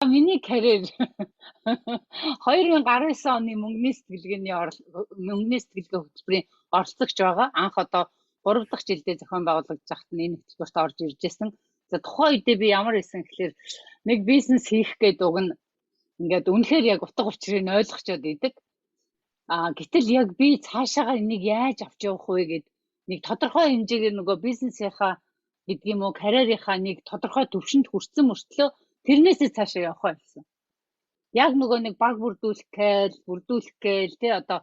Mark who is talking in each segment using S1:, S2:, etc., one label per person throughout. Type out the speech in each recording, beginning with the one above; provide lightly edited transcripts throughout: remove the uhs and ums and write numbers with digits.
S1: Миний карьер 2019 оны мөнгөний сэтгэлгээ хөтөлбөрийн оролцогч байгаа. Анх одоо 3 дахь жилдээ зохион байгуулагдаж байхад энэ хөтөлбөрт орж ирж байсан. За тухайн үедээ би ямар байсан гэхээр нэг бизнес хийх гэдэг уг нь ингээд үнэхээр яг утга учирыг ойлгочоод идэг. Гэтэл яг би цаашаага энийг яаж авч явах вэ гэд нэг тодорхой хэмжээгээр нөгөө бизнесийнхаа гэдэг юм уу карьерийнхаа нэг тодорхой төвшөнд хүрсэн мөртлөө тэрнээсээ цаашаа явах байсан. Яг нөгөө нэг баг бүрдүүлэх гээл тий одоо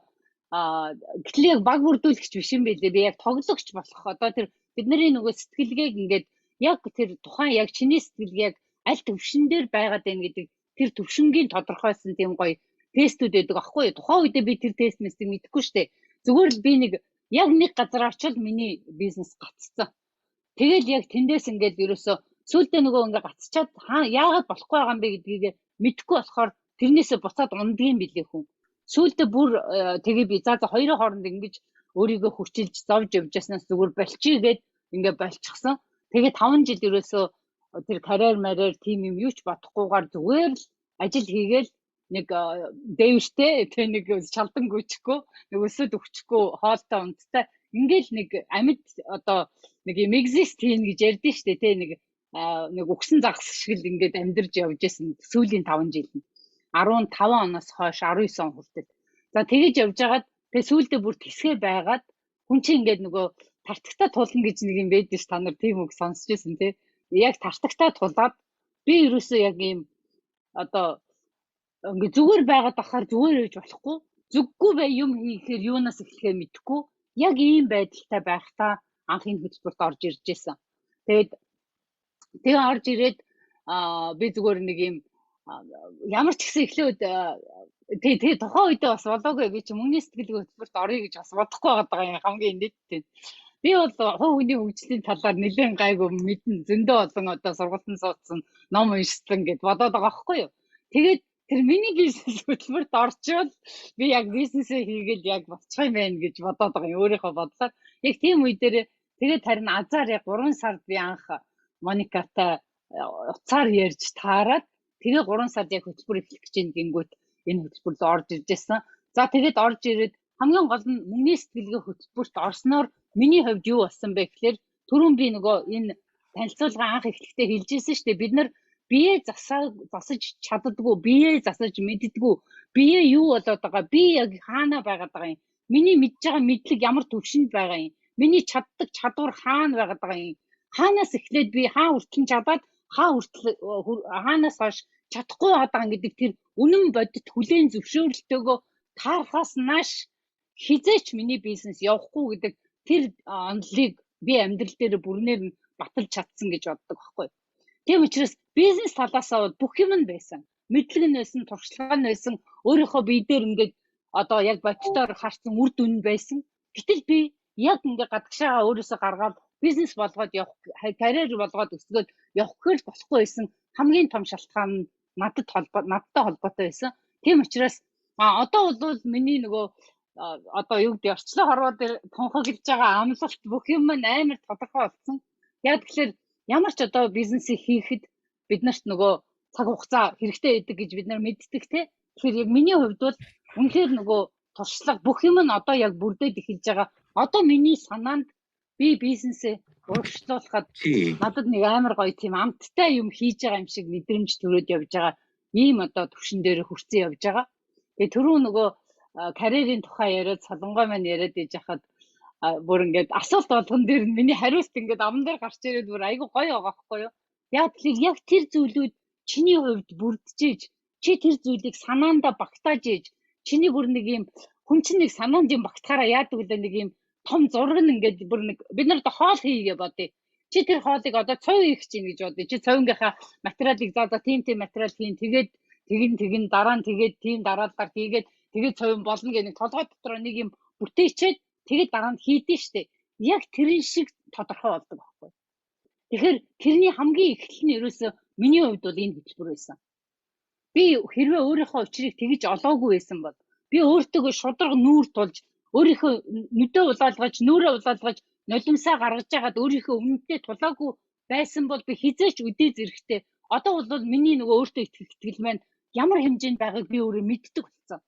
S1: гэтэл яг баг бүрдүүлэгч биш юм билээ. Би яг тоглогч болох. Одоо тэр бидний нөгөө сэтгэлгээг ингээд яг тэр тухайн яг чиний сэтгэлгээ яг аль төвшин дээр байгаад байна гэдэг тэр төвшингийн тодорхойлсон тийм гоё тестүүд байдаг аахгүй юу? Тухайн үедээ би тэр тест мэстийг мэдэхгүй штэ. Зүгээр л би яг нэг газар очил миний бизнес гаццсан. Тэгэл яг тэндээс ингээд ерөөсө сүүлдээ нөгөө ингээд гацчаад яагаад болохгүй байгаа юм бэ гэдгийг мэдэхгүй болохоор тэрнээсээ буцаад ундгийн билээ хүн. Сүүлдээ бүр тэгээ би за хоёрын хооронд ингэж өөрийгөө хүчилж зовж явж яснаас зүгээр болчихъя гэд ингээд болчихсон. Тэгээ 5 жил ерөөсөө тэр карьер тим юм юу ч бодохгүйгээр зүгээр л ажил хийгээл нэг дээвэртэй тэг нэг шалдан гүйчихгүй нэг өсөд өвчихгүй хоолтой унттай ингээл нэг амьд одоо нэг юм exist хийн гэж ярьдэн штэ тэг нэг өгсөн загас шиг л ингээд амьдарч явж байсан сүүлийн 5 жил нь 15 оноос хойш 19 он хүртэл. За тэгэж явж байгаад тэг сүүлдээ бүр тэсгээ байгаад хүн чинь ингээд нөгөө тартагтаа тулна гэж нэг юм байдаг ш та нар тийм үг сонсч байсан тий. Яг тартагтаа тулаад би ерөөсөө яг ийм одоо ингээд зүгээр байгаад ахаар зүгээр байж болохгүй. Зүггүй бай юм хийхээр юунаас эхлэхээ мэдэхгүй. Яг ийм байдалтай байхдаа анхны хөтөлбөрт орж ирж байсан. Тэгээ орж ирээд би зүгээр нэг юм ямар ч гэсэн эхлээд тэгээ тухайн үедээ бас болоогүй би чи мөнгөний сэтгэлгээ хөтөлбөрт орё гэж бас бодохгүй байгаа юм хамгийн нийттэй. Би бол хувь хүний хөгжлийн талаар нэлээд гайгүй мэднэ зөндөө олон одоо сургалтын суудсан ном уншсан гэд бодоод байгаа байхгүй юу. Тэгээд тэр миний бизнес хөтөлбөрт орчвол би яг бизнесээ хийгээл яг болчих юм байна гэж бодоод байгаа юм өөрийнхөө бодлоор. Яг тийм үе дээр тэгээд харин азар яг 3 сард би анх Моникатай уцаар ярьж таарад тэгээ 3 сард яг хөтөлбөр эхлэх гэж гингүүт энэ хөтөлбөрт орж ирж байсан. За тэгээд орж ирээд хамгийн гол нь мөнгөний сэтгэлгээ хөтөлбөрт орсноор миний хувьд юу болсон бэ гэхээр түрүүн би нөгөө энэ танилцуулга анх эхлэхдээ хэлжсэн шүү дээ. Бид нар бие засаж чаддаггүй, бие засаж мэддэггүй, бие юу болоод байгаа, би яг хаана байгаад байгаа юм. Миний мэдж байгаа мэдлэг ямар төвшөнд байгаа юм. Миний чаддаг чадвар хаана байгаад байгаа юм. Хаанаас эхлээд би хаа хүртэл чадаад хаанаас хойш чадахгүй байгаа гэдэг тэр үнэн бодит хүлээн зөвшөөрөлтөөгөө таарахаас нааш хизээч миний бизнес явахгүй гэдэг тэр онолыг би амьдрал дээр бүрнээр нь баталж чадсан гэж боддог байхгүй. Тийм учраас бизнес талаасаа бүх юм нь байсан. Мэдлэг нь байсан, туршлага нь байсан, өөрийнхөө бие дээр ингээд одоо яг бодитоор харсан үр дүн байсан. Гэтэл би яг ингээд гадагшаага өөрөөсөө гаргаад бизнес болгоод явах, карьер болгоод өсгөөд явах гэхээр болохгүй байсан. Хамгийн том шалтгаан нь надтай холбоотой байсан. Тийм учраас одоо бол миний нөгөө одоо юу гэдэг орчлон хорвоо дээр тунхаглаж байгаа амлалт бүх юм амар тодорхой болсон. Яг тэгэхээр ямар ч одоо бизнесийг хийхэд биднэрт нөгөө цаг хугацаа хэрэгтэй байдаг гэж бид нар мэддэг те. Тэгэхээр яг миний хувьд бол үнэхээр нөгөө туршлага бүх юм нь одоо яг бүрдээд эхэлж байгаа. Одоо миний санаанд би бизнесээ урагшлуулахад надад нэг амар гоё тийм амттай юм хийж байгаа юм шиг мэдрэмж төрөөд явж байгаа. Ийм одоо төвшин дээр хүрсэн явж байгаа. Тэгээ түрүү нөгөө карьерийн тухай яриад солонгой маань яриад иж хахад бүр ингээд асуулт болгон дээр миний хариулт ингээд амн дээр гарч ирээд бүр айгүй гоё байгаа байхгүй юу? Яг тэгэхээр яг тэр зүйлүүд чиний хувьд бүрдэж чи тэр зүйлийг санаандаа багтааж иж чиний бүр нэг юм хүн чинь нэг санаанд юм багтахаараа яадаг үлээ нэг юм том зураг нь ингээд бүр нэг бид нар одоо хоол хийгээ бодъё. Чи тэр хоолыг одоо цов хийх чинь гэж бодъё. Чи цовынхаа материалыг за тийм материал хийн тэгээд тэгин дараа нь тэгээд тийм дараалал хийгээд тэгээд цовын болно гэх нэг толгой дотор нэг юм бүтээчээд тэгээд дараа нь хийдэн штэ. Яг тэрэн шиг тодорхой болдог байхгүй. Тэгэхээр тэрний хамгийн эхлэл нь ерөөсөө миний хувьд бол энэ хөтөлбөр байсан. Би хэрвээ өөрийнхөө учрыг тэгж олоогүй байсан бол би өөртөө шудраг нүүр тулж өөрийнхөө нүдээ улаалгаж нүрээ улаалгаж нулимсаа гаргаж яагаад өөрийнхөө өмнөдөө тулаагүй байсан бол би хизээч үдээ зэрэгтэй Одоо бол миний нөгөө өөртөө итгэл маань ямар хэмжээнд байгааг би өөрөө мэддэг болсон.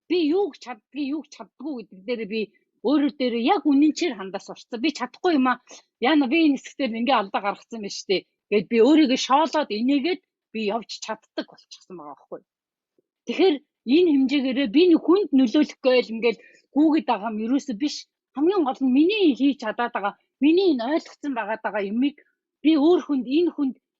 S1: Би юуг чаддгүй гэдэг дээр би өөрөө дээр яг үнэнчээр хандаас орсон. Би чадахгүй юм аа. Яна би энэ хэсгээр ингээ алдаа гаргацсан байна шүү дээ. Гэт би өөрийгөө шоолоод инээгээд би явж чаддаг болчихсон байгаа байхгүй. Тэгэхээр энэ хэмжээгээрээ би нэг хүнд нөлөөлөх гээл ингээл гүгээд байгаа юм ерөөсөө биш. Хамгийн гол нь миний хийж чадаад байгаа, миний энэ ойлгоцсон байгаа юмыг би өөр хүнд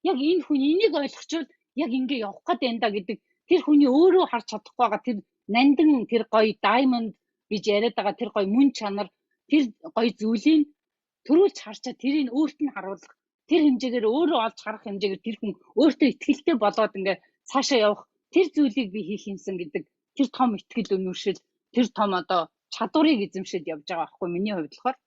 S1: яг энэ хүн энийг ойлгочвол яг ингээ явах гээд байна да гэдэг тэр хүний өөрөө харж чадахгүй байгаа тэр нандин тэр гоё diamond гэж яриад байгаа тэр гоё мөн чанар тэр гоё зүйлийг төрүүлж харчаа тэрийг өөрт нь харуулах тэр хэмжээгээр өөрөө олж харах хэмжээгээр тэр хүн өөртөө итгэлтэй болоод ингээ цаашаа явах тэр зүйлийг би хийх юмсан гэдэг тэр том итгэл өнөөршил тэр том одоо чадварыг эзэмшээд явж байгаа байхгүй миний хувьд болохоор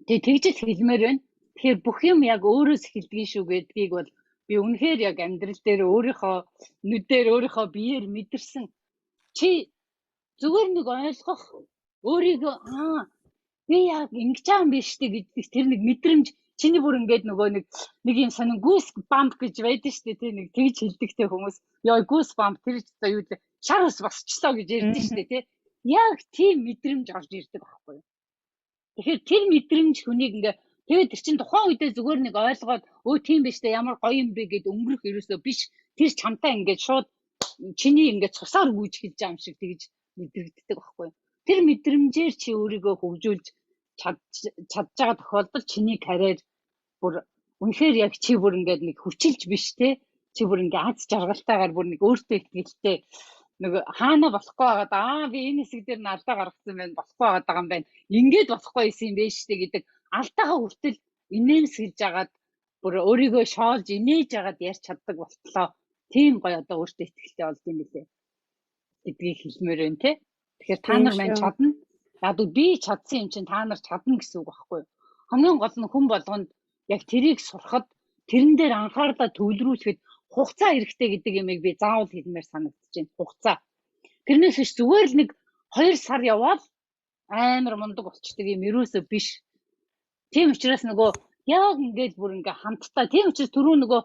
S1: тэгээ тэгжэл хэлмээр байна. Тэгэхээр бүх юм яг өөрөөс эхэлдэг шүү гэдгийг бол би үнэхээр яг амьдрал дээр өөрийнхөө нүдээр өөрийнхөө биеэр мэдэрсэн. Чи зүгээр нэг ойлгох өөрийгөө би яг ингэж байгаа юм биш үү гэдэг тэр нэг мэдрэмж чиний бүр ингээд нөгөө нэг юм сонин goose bump гэж байдаг шүү дээ. Тэ нэг тэгж хэлдэгтэй хүмүүс. Яа goose bump тэр одоо юу вэ? Шар ус босчлоо гэж ярьдэн шүү дээ, тэ. Яг тийм мэдрэмж орж ирдэг байхгүй юу? Тэгэхээр тэр мэдрэмж хүнийг ингээ тэгээд тэр чин тухайн үедээ зүгээр нэг ойлгоод өө тийм биш дээ ямар гоё юм бэ гэд өнгөрөх ерөөсөө биш. Тэр чамтай ингээд шууд чиний ингээд цусаар гүйж хэлж байгаа юм шиг тэгж мэдрэгддэг байхгүй юу? Тэр мэдрэмжээр чи өөрийгөө хөгжүүлж чадж байгаа тохиолдолд чиний карьер бүр үнэхээр яг чи бүр ингээд нэг хүчилж биш те чи бүр ингээд аз жаргалтайгаар бүр нэг өөртөө итгэлтэй нэг хаана болохгүй байгаа би энэ хэсэг дээр алдаа гаргасан байна болохгүй байгаа юм байна ингээд болохгүй юм бэ штэ гэдэг алдаагаа хүртэл инээмсэлж агаад бүр өөрийгөө шоолж инээж агаад ярьж чаддаг болтлоо тийм гоё одоо өөртөө итгэлтэй болд юм билээ гэдгийг хэлмээр байна те тэгэхээр та нар маань чадна яг би чадсан юм чинь та нар чадна гэсэн үг байхгүй юу хамгийн гол нь хүн болгонд яг тэрийг сурахад тэрэн дээр анхаарлаа төвлөрүүлэхэд хугацаа хэрэгтэй гэдэг юмыг би заавал хэлмээр санагдаж байна. Хугацаа. Тэрнээс биш зүгээр л нэг 2 сар яваад амар мундаг болчдөг юм ерөөсөө биш. Тийм учраас нөгөө яг ингээд бүр ингээ хамтдаа тийм учраас түрүү нөгөө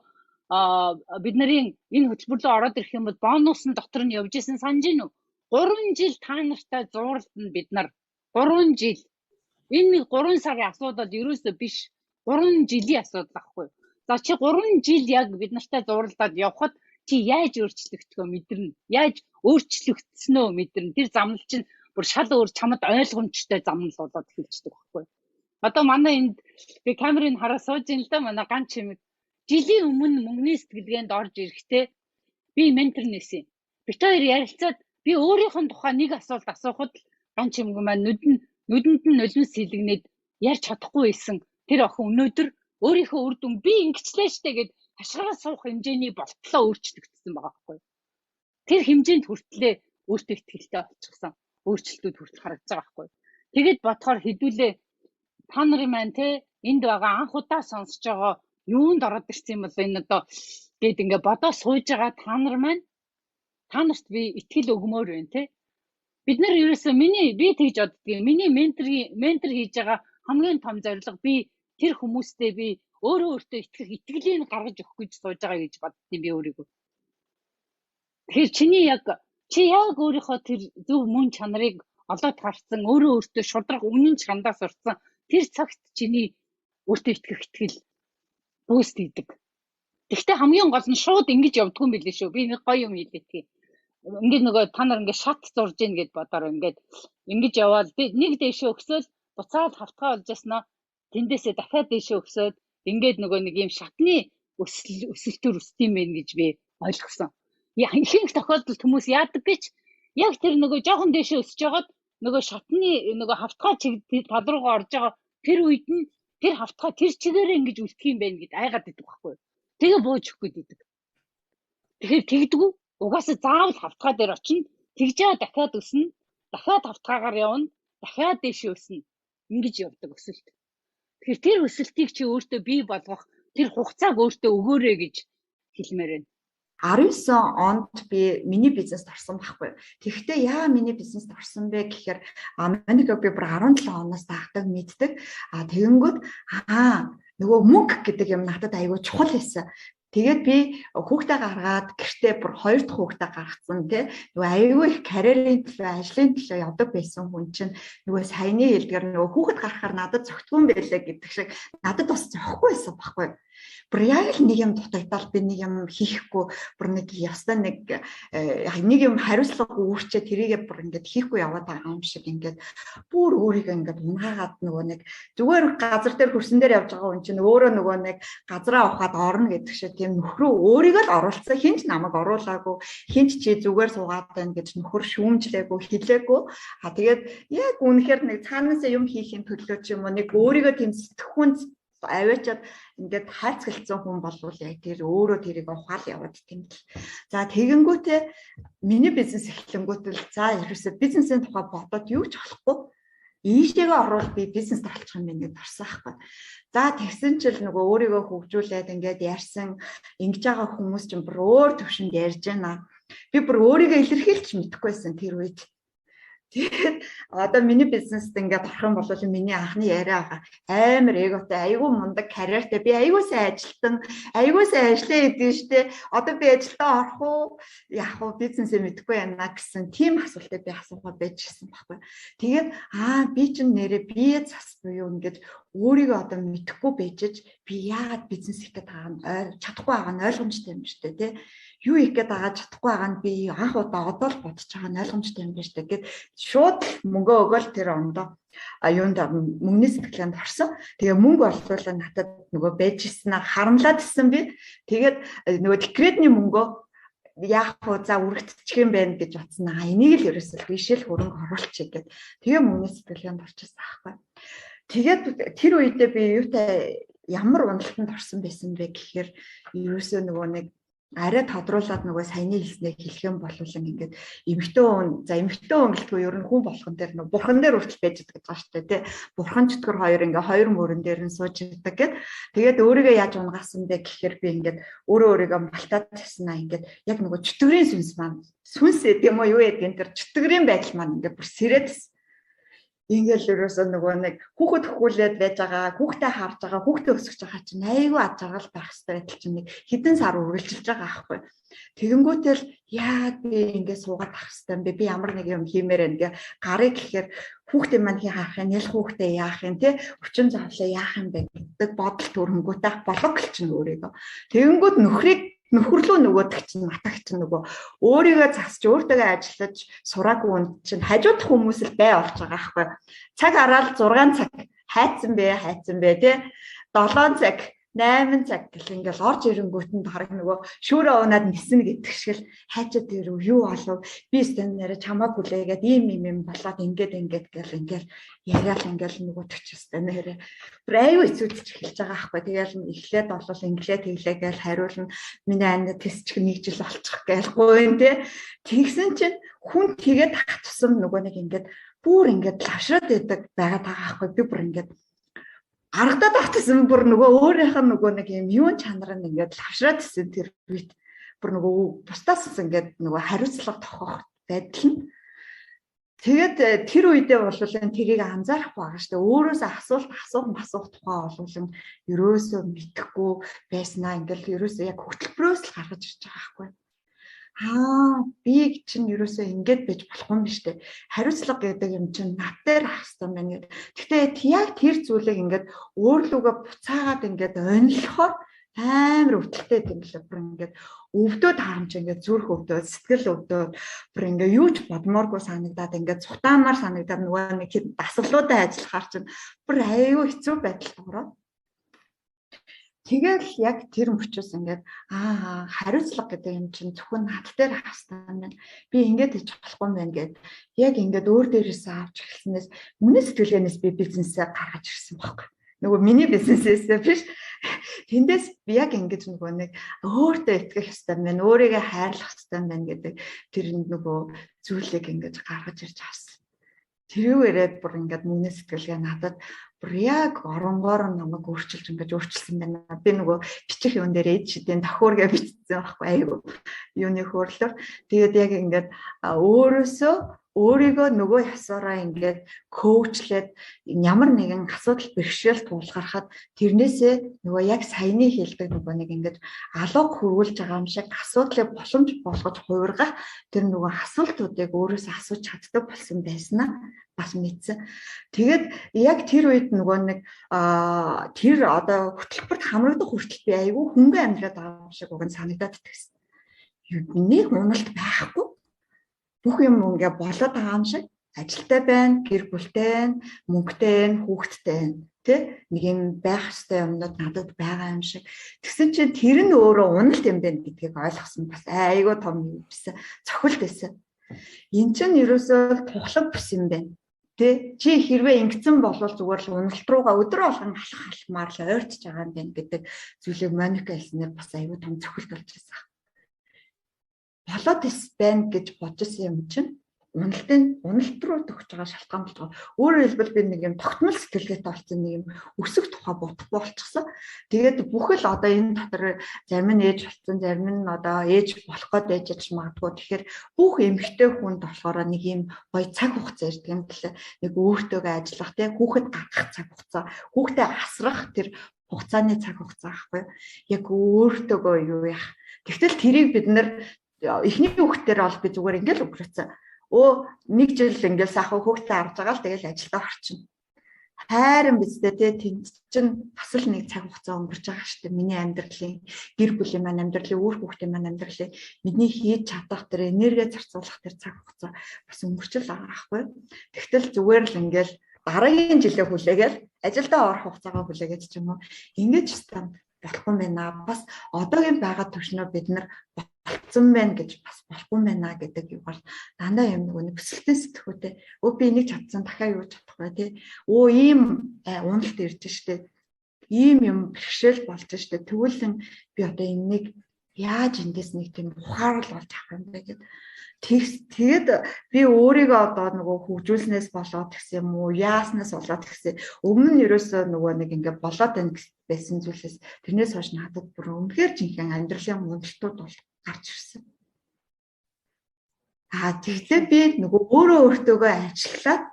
S1: бид нарын энэ хөтөлбөрлөө ороод ирэх юм бол бонусын дотор нь явж исэн санаж гин үү? 3 жил та нартай зууралдана бид нар. 3 жил. Энэ нэг 3 сарын асуудал ерөөсөө биш. 3 жилийн асуудал байхгүй. За чи 3 жил яг бид нартай зууралдаад явхад чи яаж өөрчлөгдөхөө мэдэрнэ. Яаж өөрчлөгдснөө мэдэрнэ. Тэр замнал чинь бүр шал өөр чамд ойлгомжтой замнал болоод эхэлждэг байхгүй. Одоо манай энд би камерын хараа сууж ин л да манай ганц чимэг жилийн өмнө мөнгөний сэтгэлгээнд орж ирэхдээ би ментор нэсэн. Бид хоёр ярилцаад би өөрийнх нь тухай нэг асуулт асуухад ганц чимэг маань нүдэнд нь нулимс сэлгнээд ярьж чадахгүй байсан. Тэр охин өнөөдөр өөрийнхөө үр дүн би ингэчлээ штэ гэд хашгираа суух хэмжээний болтлоо өөрчлөгдсөн байгаа байхгүй. Тэр хэмжээнд хүртлээ өөртөө итгэлтэй болчихсон. Өөрчлөлтүүд хүртэл харагдаж байгаа байхгүй. Тэгэд бодохоор хэдүүлээ та нарын маань те энд байгаа анх удаа сонсож байгаа юунд ороод ирсэн юм бол энэ одоо гээд ингээ бодоо сууж байгаа та нар маань та нарт би итгэл өгмөр байна те. Бид нар ерөөсөө би тэгж боддгийг миний ментор хийж байгаа хамгийн том зорилго би тэр хүмүүстэй би өөртөө итгэлийг гаргаж өгөх гэж сууж байгаа гэж боддгийг би өөрийгөө. Тэгэхээр чи яг өөрийнхөө тэр зөв мөн чанарыг олоод харсан өөртөө шудраг үнэн чандаа сурсан тэр цагт чиний өөртөө итгэх итгэл бүүст хийдэг. Гэхдээ хамгийн гол нь шууд ингэж явдгүй юм билээ шүү. Би нэг гоё юм хэлээдгийг. Ингээд нөгөө та нар ингээд шат зурж ийн гэд бодоор ингээд ингэж яваад нэг дэшээ өгсөөл буцаад хавтгаа болж яснаа тэндээсээ дахиад дэшээ өгсөөд ингээд нөгөө нэг юм шатны өсөлтөөр өсдөм байх гэж би ойлгосон. Ихэнх тохиолдолд хүмүүс яадаг гэж яг тэр нөгөө жоохон дэшээ өсөж жагаад нөгөө шатны нөгөө хавтгаа чиг тал руугаа орж байгаа тэр үед нь тэр хавтгаа тэр чигээрээ ингэж үлдэх юм байна гэд айгаад идэг байхгүй. Тэгээ бууж өгөх гээд идэг. Тэгэхээр тэгдэггүй угаасаа заавал хавтгаа дээр очино. Тэгжээ дахиад өснө. Дахиад хавтгаагаар явна. Дахиад дэшээ өснө. Ингэж явдаг өсөлт. Тэгэхээр тэр өсөлтийг чи өөртөө бий болгох тэр хугацааг өөртөө өгөөрэй гэж хэлмээр байна.
S2: 19 онд би миний бизнест орсон байхгүй. Тэгэхдээ яа миний бизнест орсон бэ гэхээр манийг би бүр 17 оноос даахдаг мэддэг. Тэгэнгүүт нөгөө мөнгө гэдэг юм надад аягүй чухал байсан. Тэгээд би хүүхдээ гаргаад гэртээ бүр хоёр дахь хүүхдээ гаргацсан тий. Нөгөө аягүй их карьерийн төлөө, ажлын төлөө явдаг байсан хүн чинь нөгөө саяны хэлдгээр нөгөө хүүхэд гаргахаар надад зөгтгөн байлаа гэдэг шиг надад бас зөхгүй байсан байхгүй. Бүр яг л нэг юм дутагдал би нэг юм хийхгүй бүр нэг ястаа нэг юм хариуцлага үүрчээ тэрийгээ бүр ингээд хийхгүй яваад байгаа юм шиг ингээд бүр өөрийгөө ингээд унаагаад нөгөө нэг зүгээр газар дээр хөрсөн дээр явж байгаа хүн чинь өөрөө нөгөө нэг газараа ухаад орно гэдэг шиг тийм нөхрөө өөрийгөө л оруулсан хинч намайг оруулаагүй хинч чи зүгээр суугаад байна гэж нөхөр шүүмжлээгүй хэлээгүй тэгээд яг үнэхээр нэг цаанаасаа юм хийхин төлөө ч юм уу нэг өөрийгөө тийм сэтгхүүн аваачаад ингээд хайцгалцсан хүн болвол яг тэр өөрөө тэрийг ухаал яваад тийм л. За тэгэнгүүтээ миний бизнес эхлэнгүүтэл за ерөөсөө бизнесийн тухай бодоод юу ч болохгүй. Ийшээгээ орвол би бизнест орчих юм ингээд орсон байхгүй. За тэгсэн чил нөгөө өөрийгөө хөгжүүлээд ингээд ярьсан ингэж байгаа хүмүүс чинь бүр өөр төвшөнд ярьж байна. Би бүр өөрийгөө илэрхийлж мэдэхгүйсэн тэр үед. Тэгээд одоо миний бизнест ингээд орох юм бол миний анхны яриа амар эготой айгүй мундаг карьертэй би айгүй сайн ажилтан айгүй сайн ажиллаа гэдэг штэ одоо би ажилдаа орох уу яах вэ бизнесээ мэдэхгүй байна гэсэн тийм асуултыг би асуугаад байжсэн байхгүй. Тэгээд би чинь нэрээ бие зас буюу ингээд өөрийгөө одоо мэдэхгүй байжж би яагаад бизнес хийх гээд байгаа нь чадахгүй байгаа нь ойлгомжтой юм штэ тий. Юу их гээд байгаа чадахгүй байгаа нь би анх удаа одоо л бодож байгаа нь ойлгомжтой юм байна штэ гэд шууд мөнгө өгөөл тэр ондоо юунд мөнгөний сэтгэлгээнд орсон. Тэгээ мөнгө олвол надад нөгөө байж ирсэн харамлаад ирсэн би. Тэгээд нөгөө декретний мөнгөө яах вэ за үргэлжчих юм байна гэж бодсон. Энийг л ерөөсөө бишэл хөрөнгө оруулчих гээд тэгээ мөнгөний сэтгэлгээнд орчихсан аахгүй. Тэгээд тэр үедээ би юутай ямар уналтанд орсон байсан бэ гэхээр ерөөсөө нөгөө нэг арай тодруулаад нөгөө саяны хэлснээр хэлэх юм бол ингээд эмхтэн гэлтгүй ер нь хүн болгон дээр нөгөө бурхан дээр хүртэл байж байгаа гэж байна шүү дээ тий. Бурхан чөтгөр хоёр ингээ хоёр мөрөн дээр нь сууж идэг гэд. Тэгээд өөрийгөө яаж унгасан бэ гэхээр би ингээд өөрийгөө малтаад таснаа ингээд яг нөгөө чөтгөрийн сүнс маань сүнс гэдэг юм уу юу гэдэг тэр чөтгөрийн байдал маань ингээд бүр сэрээдсэн. Ингээл ерөөсөө нөгөө нэг хүүхэд хөхүүлээд байж байгаа, хүүхдээ харж байгаа, хүүхдээ өсгөж байгаа чинь айгүй ад жаргал байх хэрэгтэй байтал чинь нэг хэдэн сар үргэлжилж байгаа аахгүй. Тэгэнгүүтэл яа би ингээд суугаад ах хэрэгтэй юм бэ? Би ямар нэг юм хиймээр ингээ гарыг гэхээр хүүхдээ маань хий хаах юм, ялх хүүхдээ яах юм те өчн завлаа яах юм бэ гэдэг бодол төрөнгөтэй болог гэлчин өөрийгөө. Тэгэнгүүт нөхөрлөө нөгөөдөг чинь матагч нөгөө өөрийгөө засч өөртөө ажиллаж сураагүй хүн чинь хажуудах хүмүүс л бай болж байгаа аахгүй. Цаг араал 6 цаг хайцсан бэ тий 7 цаг 8 цаг гэх ингээл орж ирэнгүүт нь хараг нөгөө шүүрээ унаад ниснэ гэдэг шиг л хайчаад ирв юу болов би стандараа чамаа бүлээгээд ийм болоод ингээд гэл ингээл яриад ингээл нөгөө төчстэй нэрэ аюу эцүүдч эхэлж байгаа аахгүй. Тэгээл эхлээд болол инглээ тэглээ гээл хариулна миний анд тестч нэг жил болчих гээл гойн тий. Тэгсэн чинь хүн тэгээд ах тусам нөгөө нэг ингээд бүр ингээд лавшраад байдаг байгаа аахгүй. Би бүр ингээд аргадаад автсан бүр нөгөө өөрийнх нь нөгөө нэг юм юун чанар нь ингээд лавшраад ирсэн тэр үед бүр нөгөө бусдаас ингээд нөгөө хариуцлага тохиох байдал нь тэгээд тэр үедээ бол тэрийг анзаарахгүй байгаа шүү дээ. Өөрөөсөө асуух тухай болвол ерөөсөө мэдэхгүй байснаа ингээд ерөөсөө яг хөтөлбөрөөс л гаргаж ирж байгаа байхгүй. Би чинь ерөөсөө ингэж байж болох юм биш үү? Хариуцлага гэдэг юм чинь над дээр ах хэрэгтэй байна гэдэг. Гэхдээ яг тэр зүйлийг ингээд өөрлөгөө буцаагаад ингээд онилохоор амар өвдөлттэй юм лээ. Бүр ингээд өвдөө таамж ингээд зүрх өвдөө, сэтгэл өвдөө, бүр ингээд юу ч бодмооргүй санагдаад ингээд цутаамаар санагдаад нөгөө нэг дасгалуудаа ажиллахаар чинь бүр аюу хэцүү байдалд ороод тэгэл яг тэр мөчөөс ингээд хариуцлага гэдэг юм чинь зөвхөн над дээр хастай юм байна. Би ингээд хийж болохгүй юм байна гэд яг ингээд өөр дээрээс авч эхэлснээс мөнийн сэтгэлгээнээс би бизнесээ гаргаж ирсэн байхгүй. Нөгөө миний бизнесээс биш. Тэндээс би яг ингэж нөгөө нэг өөртөө итгэх хэрэгтэй юм байна. Өөрийгөө хайрлах хэрэгтэй юм байна гэдэг тэр нөгөө зүйлийг ингэж гаргаж ирж авсан. Тэрүүгээрээ бүр ингээд мөнийн сэтгэлгээ надад бүр яг оронгоор намайг өөрчилж өөрчилсөн байна. Би нөгөө бичих юм дээр ээж шидийн давхуургээ бичсэн байхгүй айгу. Юуны хөөрлөөр. Тэгээд яг ингээд өөрөөсөө өөрийгөө нөгөө ясаараа ингээд коучлээд ямар нэгэн асуудал бэрхшээл тулгархад тэрнээсээ нөгөө яг саяны хэлдэг нөгөө нэг ингээд алга хөрвүүлж байгаа юм шиг асуудлыг боломж болгож хуургах тэр нөгөө асуултуудыг өөрөөсөө асууж чаддаг болсон байснаа бас мэдсэн. Тэгээд яг тэр үед нөгөө нэг тэр одоо хөтөлбөрт хамрагдах хүртэл би айгүй хөнгөн амьдраад байгаа юм шиг уг нь санагдаад тагсан. Нэг уналт байхгүй. Бүх юм ингээ болоод байгаа юм шиг ажилтай байна, гэр бүлтэй байна, мөнгөтэй байна, хүүхэдтэй байна. Тэ нэг юм байх ёстой юмнууд надад байгаа юм шиг. Тэгсэн чинь тэр нь өөрөө уналт юм байна гэдгийг ойлгосон бас айгүй том юм байсан. Цохилт байсан. Энд чинь ерөөсөө тухлаг бус юм байна. Тэ чи хэрвээ ингэсэн болвол зүгээр л уналт руугаа өдрө болгон алхмаар л ойртож байгаа юм байна гэдэг зүйлийг Моника хэлснээр бас айгүй том цохилт болж байсан. Болоод байна гэж бодсон юм чинь уналт руу төгсөж байгаа шалтгаан болж байгаа. Өөрөөр хэлбэл би нэг юм тогтмол сэтгэлгээтэй болсон нэг юм өсөх тухай бодохгүй болчихсон. Тэгээд бүхэл одоо энэ дотор зарим нь ээж болсон, зарим нь одоо ээж болох гээд ээж магадгүй. Тэгэхээр бүх эмэгтэй хүнд болохоор нэг юм гоё цаг хугацаа ирдэг юм лээ. Нэг өөртөөгөө ажиллах, тэг хүүхэд гаргах цаг хугацаа, хүүхдээ асрах тэр хугацааны цаг хугацаа байхгүй. Яг өөртөөгөө юу яах. Тэгтэл тэрийг бид нэр эхний хүүхдээр бол би зүгээр ингээл өнгөрөөцөн. Нэг жил ингээл сайхан хүүхдээ авч байгаа л тэгэл ажилдаа орчихно. Хайрын бистэй тэнд чинь бас л нэг цаг хугацаа өнгөрч байгаа шүү дээ. Миний амьдралын гэр бүлийн маань амьдралын үр хүүхдийн маань амьдралын миний хийж чадах тэр энерги зарцуулах тэр цаг хугацаа бас өнгөрч л байгаа байхгүй. Тэгтэл зүгээр л ингээл дараагийн жилээ хүлээгээл ажилдаа орох хугацаагаа хүлээгээд ч юм уу ингэж stand болохгүй байна. Бас одоогийн байгаа төвшнөө бид нар болцсон байна гэж бас болохгүй байна гэдэг юм бол дандаа юм нэг өсөлтөө сэтгүүтэй. Би энийг чадсан дахиад юу чадахгүй тий. Ийм уналт ирж штэ. Ийм юм бэрхшээл болж штэ. Тэгвэл би одоо энийг яаж эндээс нэг тийм ухаарл болж авах юм бэ гэдэг. Тэгээд би өөрийгөө одоо нөгөө хөгжүүлснээс болоод гэсэн юм уу, яаснаас болоод гэсэн. Өмнө нь ерөөсөө нөгөө нэг ингээ болоод байсан зүйлээс тэрнээс хойш надад бүр үнэхээр жинхэнэ амьдралын муналтууд бол гарч ирсэн. Тэгэхээр би нөгөө өөртөөгөө ажиллаад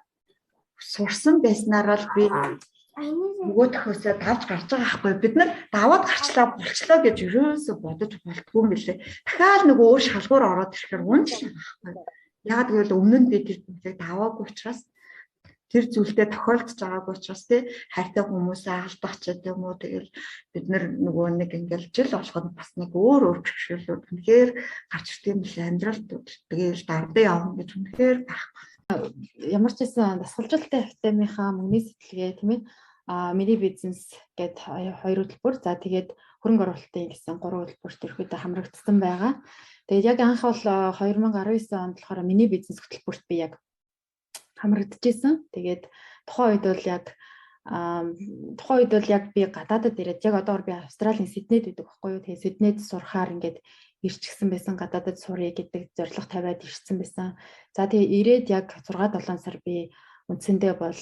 S2: сурсан байснараа л би нөгөө төхөөсөө давж гарч байгаа байхгүй. Бид нар даваад гарчлаа болчлоо гэж ерөөсөө бодож болтгүй юм билээ. Дахиад нөгөө өөр шалгуур ороод ирэхээр унжлаа байхгүй. Яг гэвэл өмнө нь би тэр зүйлийг даваагүй учраас тэр зүйлдээ тохиолдож байгаагүй учраас тий хайртай хүмүүсээ алдах ч гэдэг юм уу. Тэгэл бид нар нөгөө нэг ингээл жил болгоно бас нэг өөр бэрхшээлүүд үнэхээр гарч ирдэг юм билээ. Амьдралд тэгэл дардаа явна гэж үнэхээр байхгүй.
S3: Ямар ч байсан дасгалжуулалтын академийнхаа мөнгөний сэтгэлгээ тийм ээ миний бизнес гээд хоёр хөтөлбөр за тэгээд хөрөнгө оруулалтын гэсэн гурван хөтөлбөрт ерөөдөө хамрагдсан байгаа. Тэгээд яг анх бол 2019 онд болохоор миний бизнес хөтөлбөрт би яг хамрагдчихсан. Тэгээд тухайн үед бол яг би гадаадад ирээд яг одоогор би Австралийн Сиднейд байдаг байхгүй юу. Тэгээд Сиднейд сурахаар ингээд ирчихсэн байсан, гадаадад сурах гэдэг зорилго тавиад ирсэн байсан. За тэгээд ирээд яг 6-7 сар би үндсэндээ бол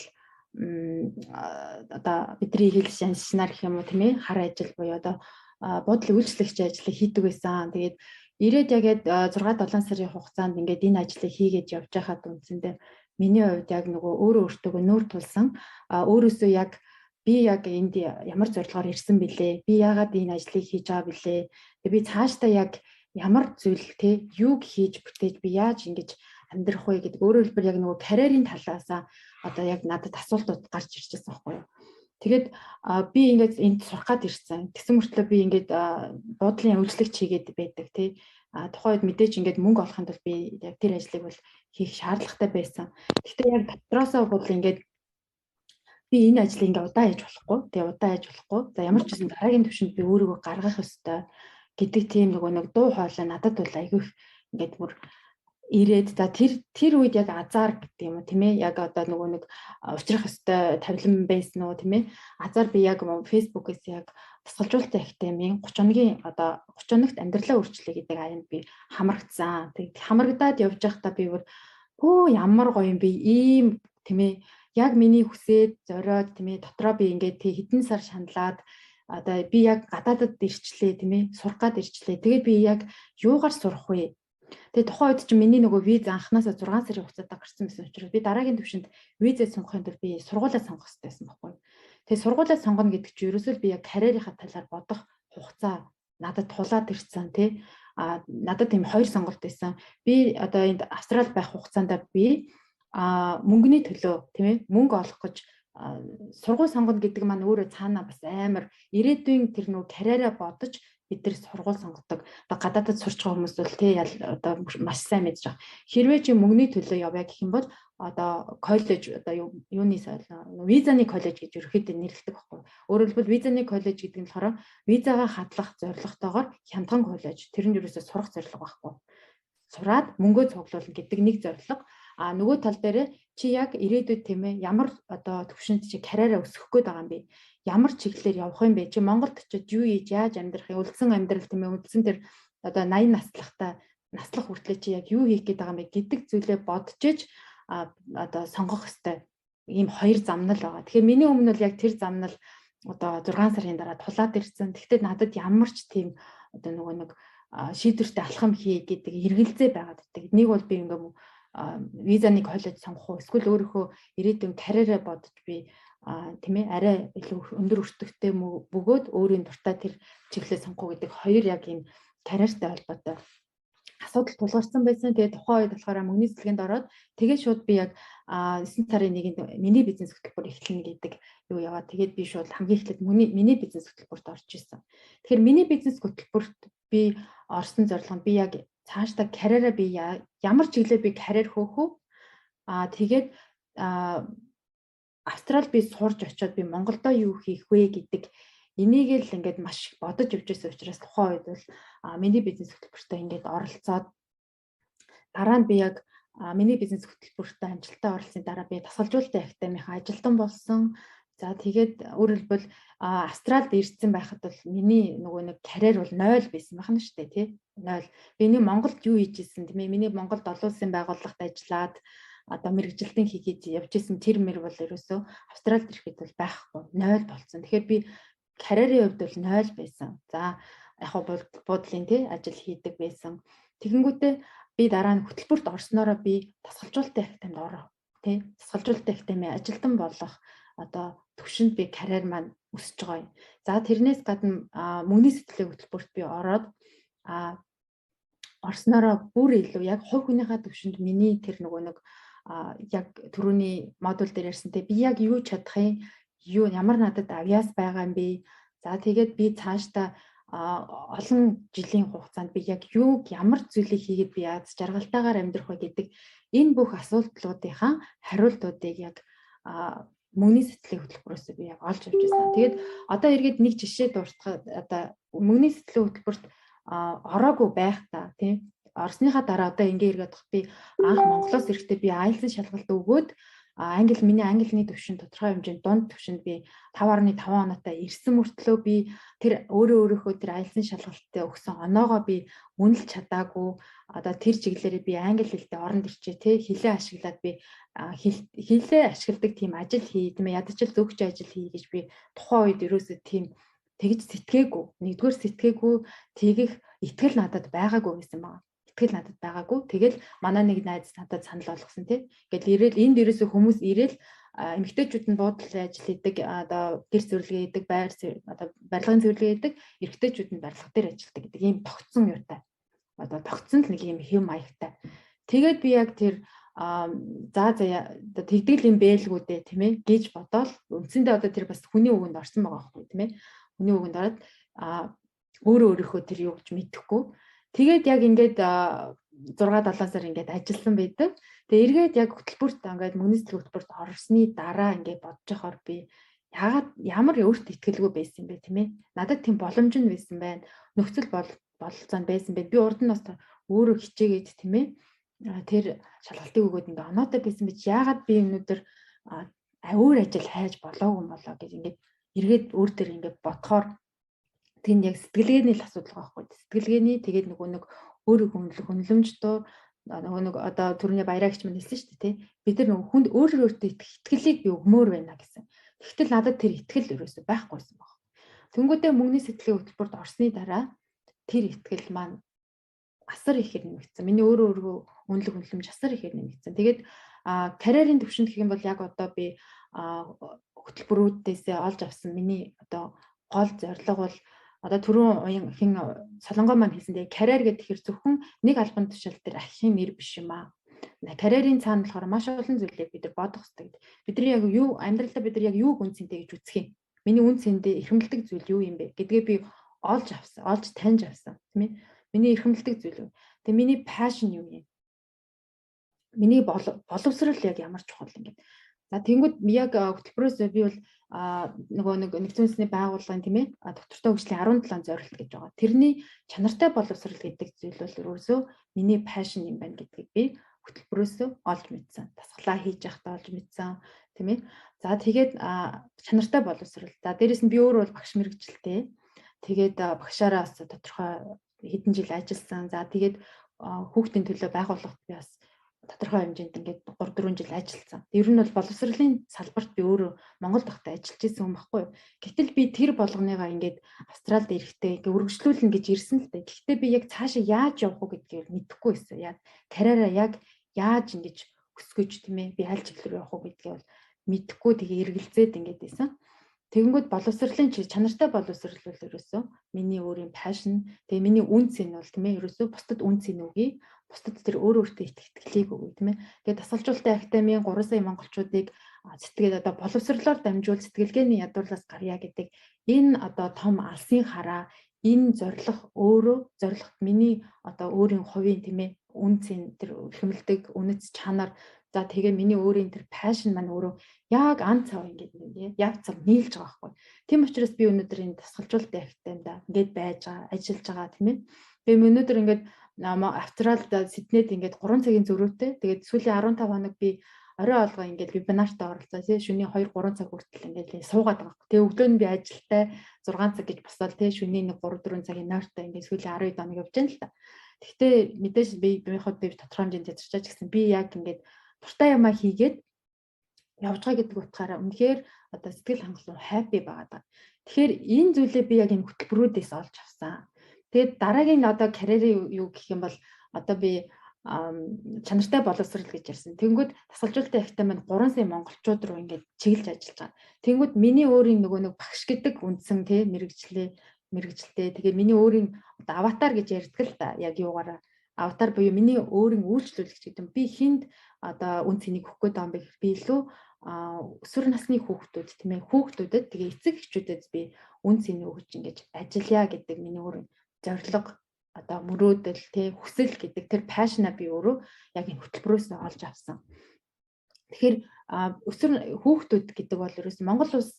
S3: одоо бидний хэлж аншнаар гэх юм уу тийм ээ хар ажил буюу одоо буудлын үйлчлэгч ажлыг хийдэг байсан. Тэгээд ирээд яг 6-7 сарын хугацаанд ингээд энэ ажлыг хийгээд явж байхад үндсэндээ миний хувьд яг нөгөө өөртөөгөө нүүр тулсан өөрөөсөө яг би яг энд ямар зорилгоор ирсэн бэлээ, би яагаад энэ ажлыг хийж байгаа бэлээ, би цаашдаа яг ямар зүйл те юуг хийж бүтээж би яаж ингэж амьдрах вэ гэдэг өөрөөр хэлбэл яг нөгөө карьерийн талаасаа одоо яг надад асуултууд гарч ирчихсэн байхгүй юу. Тэгээд би ингээд энд сурах гад ирсэн. Тэгсэн мөртлөө би ингээд буудлын үйлчлэгч хийгээд байдаг тий. Тухайн үед мэдээж ингээд мөнгө олохын тулд би яг тэр ажлыг бол хийх шаардлагатай байсан. Гэхдээ яг дотроосоо бол ингээд би энэ ажлыг ингээд удаан хийж болохгүй. Тэгээ удаан хийж болохгүй. За ямар ч гэсэн дараагийн түвшинд би өөрийгөө гаргах ёстой гэдэг тийм нэг дуу хоолой надад бол айгүй ингээд бүр ирээд за тэр үед яг азар гэдэг юм уу тийм ээ яг одоо нөгөө нэг учрах ёстой тавилан байсан уу тийм ээ азар би яг фэйсбүүкээс яг дасгалжуулалтын академийн 30 хоногт амьдралаа өөрчлөе гэдэг аянд би хамрагдсан. Тэг хамрагдаад явж байхдаа би бүр ямар гоё юм бэ ийм тийм ээ яг миний хүсээд зориод тийм ээ дотроо би ингээд хэдэн сар шаналаад одоо би яг гадаадад ирчлээ тийм ээ сурах гад ирчлээ. Тэгээд би яг юугаар сурах вэ? Тэгээ тухайн үед чинь миний нөгөө виз анханасаа 6 сарын хугацаатаа гарсан байсан учраас би дараагийн төвшөнд визээ сонгохын тулд би сургуулаа сонгох хэрэгтэй байсан байхгүй. Тэгээ сургуулаа сонгоно гэдэг чинь ерөөсөө би яг карьерийнхаа талаар бодох хугацаа надад тулаад ирсэн тий. Надад тийм хоёр сонголт байсан. Би одоо энд Австрал байх хугацаанд би мөнгөний төлөө тийм ээ мөнгө олох гэж сургууль сонгоно гэдэг маань өөрөө цаанаа бас амар ирээдүйн тэр нөгөө карьераа бодож бид нар сургууль сонгодог. Одоо гадаадд сурч байгаа хүмүүс бол тий одоо маш сайн мэдж байгаа. Хэрвээ чи мөнгөний төлөө явъя гэх юм бол одоо коллеж одоо юуны визаны коллеж гэж ерөөхдөө нэрлэдэг байхгүй. Өөрөөр хэлбэл визаны коллеж гэдэг нь болохоор визагаа хадлах зорилготойгоор хямдхан коллеж тэр нь ерөөсөө сурах зорилго байхгүй. Сураад мөнгөө цуглуулна гэдэг нэг зорилго. Нөгөө тал дээр чи яг ирээдүйд тийм ээ ямар одоо төвшөнд чи карьераа өсгөх гээд байгаа юм бэ? Ямар чиглэлээр явах юм бэ? Чи Монголд очиж юу хийж яаж амьдрах юм? Үлдсэн амьдрал тийм ээ үлдсэн тэр одоо 80 наслах хүртлээр чи яг юу хийх гээд байгаа юм бэ гэдэг зүйлээ бодож иж одоо сонгох хэвээр ийм хоёр замнал байгаа. Тэгэхээр миний өмнө бол яг тэр замнал одоо 6 сарын дараа тулаад ирсэн. Тэгвэл надад ямар ч тийм одоо нөгөө нэг шийдвэртэй алхам хий гэдэг эргэлзээ байгаад байдаг. Нэг бол би ингээм визаны коллеж сонгох уу эсвэл өөрийнхөө ирээдүйн карьераа бодож би тийм ээ арай илүү өндөр өртөгтэй бөгөөд өөрийн дуртай тэр чиглэлээ сонгох гэдэг хоёр яг ийм карьертай холбоотой асуудал тулгарсан байсан. Тэгээд тухайн үед болохоор мөнгөний цэцлэгэнд ороод тэгээд шууд би яг 9 сарын 1-нд миний бизнес хөтөлбөр эхлэнэ гэдэг юу яваад тэгээд би шууд хамгийн эхлээд миний бизнес хөтөлбөрт орж ирсэн. Тэгэхээр миний бизнес хөтөлбөрт би орсон зорилго нь би яг цаашдаа карьераа би ямар чиглэлээр би карьер хөөх үү? Тэгээд Австрал би сурж очиод би Монголдо юу хийх вэ гэдэг энийг л ингээд маш их бодож явж байсан учраас тухайн үед бол миний бизнес хөтөлбөртөө ингээд оролцоод дараа нь би яг миний бизнес хөтөлбөртөө амжилттай оролцсны дараа би дасгалжуулалтын академийн ажилтан болсон. За тэгээд өөрөөр хэлбэл Австралид ирсэн байхад бол миний нөгөө нэг карьер бол 0 байсан байна шүү дээ тий 0. Би нэг Монголд юу хийж ирсэн тийм ээ миний Монголд олон улсын байгууллагад ажиллаад одоо мэрэгжилтэн хийгээд явж исэн тэр мэр бол ерөөсөө Австралид ирэхэд бол байхгүй 0 болсон. Тэгэхээр би карьерийн хувьд бол 0 байсан. За яг буудлын тий ажил хийдэг байсан. Тэгэнгүүтээ би дараа нь хөтөлбөрт орсноороо би дасгалжуулалтын академид ороо тий дасгалжуулалтын академийн ажилтан болох одоо төвшөнд би карьер маань өсөж байгаа юм. За тэрнээс гадна мөнгөний сэтгэлийн хөтөлбөрт би ороод орсноороо бүр илүү яг хувь хүнийхээ төвшөнд миний тэр нөгөө нэг яг түрүүний модуль дээр ярьсантэй би яг юу чадах юм, юу ямар надад авьяас байгаа юм бэ? За тэгээд би цаашдаа олон жилийн хугацаанд би яг юу ямар зүйлийг хийгээд би яаж жаргалтайгаар амьдрах вэ гэдэг энэ бүх асуудлуудынхаа хариултуудыг яг мөнгөний сэтгэлийн хөтөлбөрөөс би яг олж авч байсан. Тэгээд одоо эргээд нэг жишээ дуртахад одоо мөнгөний сэтгэлийн хөтөлбөрт ороогүй байх та тийм орсныхаа дараа одоо ингээ эргээд би анх Монголоос ирэхдээ би IELTS шалгалт өгөөд миний англи төвшин тодорхой хэмжээнд дунд төвшөнд би 5.5 оноотой ирсэн мөртлөө би тэр өөрийнхөө тэр IELTS шалгалтыг өгсөн оноогоо би үнэлж чадаагүй. Одоо тэр чиглэлээр би англи хэлтэй оронд ирчээ тий хэлээ ашиглаад би хэлээ ашигладаг тийм ажил хий тийм ядчил зөвхөн ажил хий гэж би тухайн үед ерөөсөө тийм тэгж сэтгээгүү. Нэгдүгээр сэтгээгүү тэгэх итгэл надад байгаагүй гэсэн байна. Итгэл надад байгаагүй. Тэгэл манай нэг найз надад санал болгосон тий. Ингээл ирээл энд ерөөсөө хүмүүс ирээл эмэгтэйчүүд нь буудлын ажил хийдэг, одоо гэр зөвлөгөө хийдэг, одоо барилгын зөвлөгөө хийдэг, эрэгтэйчүүд нь барилга дээр ажилладаг гэдэг ийм тогтсон юутай. Одоо тогтсон л нэг ийм хэв маягтай. Тэгээд би яг тэр тэгдэл юм бэлгүүдээ тийм ээ гэж бодоол үндсэндээ одоо тэр бас хүний үгэнд орсон байгаа байхгүй тийм ээ. Хүний үгэнд ороод өөрийнхөө тэр юу гэж мэдэхгүй. Тэгээд яг ингээд 6-7 сар ингээд ажилласан байдаг. Тэгээ эргээд яг хөтөлбөрт ингээд мөнгөний сэтгэлийн хөтөлбөрт орсны дараа ингээд бодож байхаар би яагаад ямар өөртөө итгэлгүй байсан юм бэ тийм ээ. Надад тийм боломж нь байсан байна. Нөхцөл бололцоо нь байсан байна. Би урд нь бас өөрөө хичээгээд тийм ээ. Тэр шалгалтыг өгөөд ингээ оноотой байсан бич яагаад би өнөөдөр өөр ажил хайж болоогүй юм болоо гэж ингээд эргээд өөр төр ингээ бодохоор тэнд яг сэтгэлгээний л асуудал байгаа байхгүй. Сэтгэлгээний тэгээд нөгөө нэг өөрийн хөндлөмж дуу нөгөө нэг одоо түрүүний баяраагч мань хэлсэн шүү дээ тий. Бид нар нөгөө хүнд өөртөө итгэлийг би өгмөр байна гэсэн. Тэгтэл надад тэр итгэл ерөөсөй байхгүйсэн баг. Тэнгүүдээ мөнгөний сэтгэлийн хөтөлбөрт орсны дараа тэр итгэл маань асар ихээр нэмэгдсэн. Миний өөрөө үнэлэг үнэлэмж асар ихээр нэмэгдсэн. Тэгээд карьерийн төвшөнд гэх юм бол яг одоо би хөтөлбөрүүдээс олж авсан миний одоо гол зорилго бол одоо түрүүн хин Солонгоо маань хэлсэндээ карьер гэдэг ихэр зөвхөн нэг албан тушаал дээр ахихын нэр биш юм аа. Карьерийн цаана болохоор маш олон зүйлийг бид нар бодох хэрэгтэй. Бидний яг юу амьдралдаа бид нар яг юуг үн цэнтэй гэж үзэх юм. Миний үн цэндээ эрхэмлдэг зүйл юу юм бэ гэдгээ би олж таньж авсан тийм ээ. Миний эрхэмлдэг зүйл юу? Тэгээ миний passion юу юм? Миний боловсрал яг ямар чухал юм бэ? За тэнгууд яг хөтөлбөрөөс би бол нөгөө нэг нэгдсэн үндэсний байгууллагын тийм ээ доктортой хөгжлийн 17 зорилт гэж байгаа. Тэрний чанартай боловсрал гэдэг зүйл бол ерөөсөө миний passion юм байна гэдгийг би хөтөлбөрөөс олж мэдсэн. Дасгалаа хийж явахдаа олж мэдсэн тийм ээ. За тэгээд чанартай боловсрал. За дээрэс нь би өөрөө бол багш мэргэжилтэй. Тэгээд багшаараа бас тодорхой хэдэн жил ажилласан. За тэгээд хүүхдийн төлөө байгууллагт би бас тодорхой хэмжээнд ингээд 3-4 жил ажилласан. Ер нь бол боловсролын салбарт би өөрөө Монгол дахтай ажиллаж байсан юм баггүй юу. Гэтэл би тэр болгоныгаа ингээд Австралид ирэхдээ ингээд үргэлжлүүлнэ гэж ирсэн л дээ. Гэхдээ би яг цаашаа яаж явах уу гэдгийг мэдэхгүй байсан. Яг карьераа яг яаж ингэж өсгөж тийм ээ би аль чиглэл рүү явах уу гэдгийг бол мэдэхгүй тэгээ эргэлзээд ингээд байсан. Тэгэнгүүт боловсролын чанартай боловсрол бол ерөөсөө миний өөрийн passion тэгээ миний үн цэн бол тийм ээ ерөөсөө бусдад үн цэн өгье. Бусдад тэр өөртөө итгэлийг өгье тийм ээ. Тэгээ дасгалжуулалтын академийн 3 сая монголчуудыг сэтгэгээд одоо боловсролоор дамжуул сэтгэлгээний ядуурлаас гарья гэдэг энэ одоо том алсын хараа энэ зорилго өөрөө зорилгот миний одоо өөрийн хувийн тийм ээ үн цэн тэр эрхэмлдэг үнэт чанар за тэгээ миний өөрийн тэр passion маань өөрөө яг ан цав ингээд яг цав нийлж байгаа байхгүй. Тийм учраас би өнөөдөр энэ дасгалжуулалтын академид ингээд байж байгаа, ажиллаж байгаа тийм ээ. Тэгээ өнөөдөр ингээд Австралид Сиднейд ингээд 3 цагийн зөрүүтэй. Тэгээд сүүлийн 15 хоног би орой олгоо ингээд вебинартаа оролцоо тий шөнийн 2-3 цаг хүртэл ингээд суугаад байгаа. Тэгээ өглөө нь би ажилдаа 6 цаг гэж босоод тий шөнийн 1-3-4 цагийн нойртой ингээд сүүлийн 12 хоног явж байна л та. Гэхдээ мэдээж биийнход би тодорхой хэмжээнд язарчаач гэсэн би яг ингээд дуртай юмаа хийгээд явж байгаа гэдэг утгаараа үнэхээр одоо сэтгэл хангалуун happy байгаа. Тэгэхээр энэ зүйлээ би яг энэ хөтөлбөрүүдээс олж авсан. Тэгээд дараагийн одоо карьерийн юу гэх юм бол одоо би чанартай боловсрал гэж ярьсан. Тэнгүүд дасгалжуулалтын академи маань 3 сая монголчууд руу ингээд чиглэж ажиллаж байгаа. Тэнгүүд миний өөрийн нөгөө нэг багш гэдэг үндсэн тий мэрэгчлээ. Тэгээ миний өөрийн одоо аватар гэж ярьдаг л та. Яг юугаараа аватар буюу миний өөрийн үйлчлүүлэгч гэдэг юм. Би хинд одоо үн цэнийг өгөх гээд байгаа юм бэ гэхээр би илүү өсвөр насны хүүхдүүд тийм ээ хүүхдүүдэд тэгээ эцэг эхчүүдэд би үн цэнийг өгч ингэж ажиллая гэдэг миний өөрийн зорилго одоо мөрөөдөл тий хүсэл гэдэг тэр пашна би өөрөө яг энэ хөтөлбөрөөс олж авсан. Тэгэхээр өсвөр хүүхдүүд гэдэг бол ерөөс Монгол улс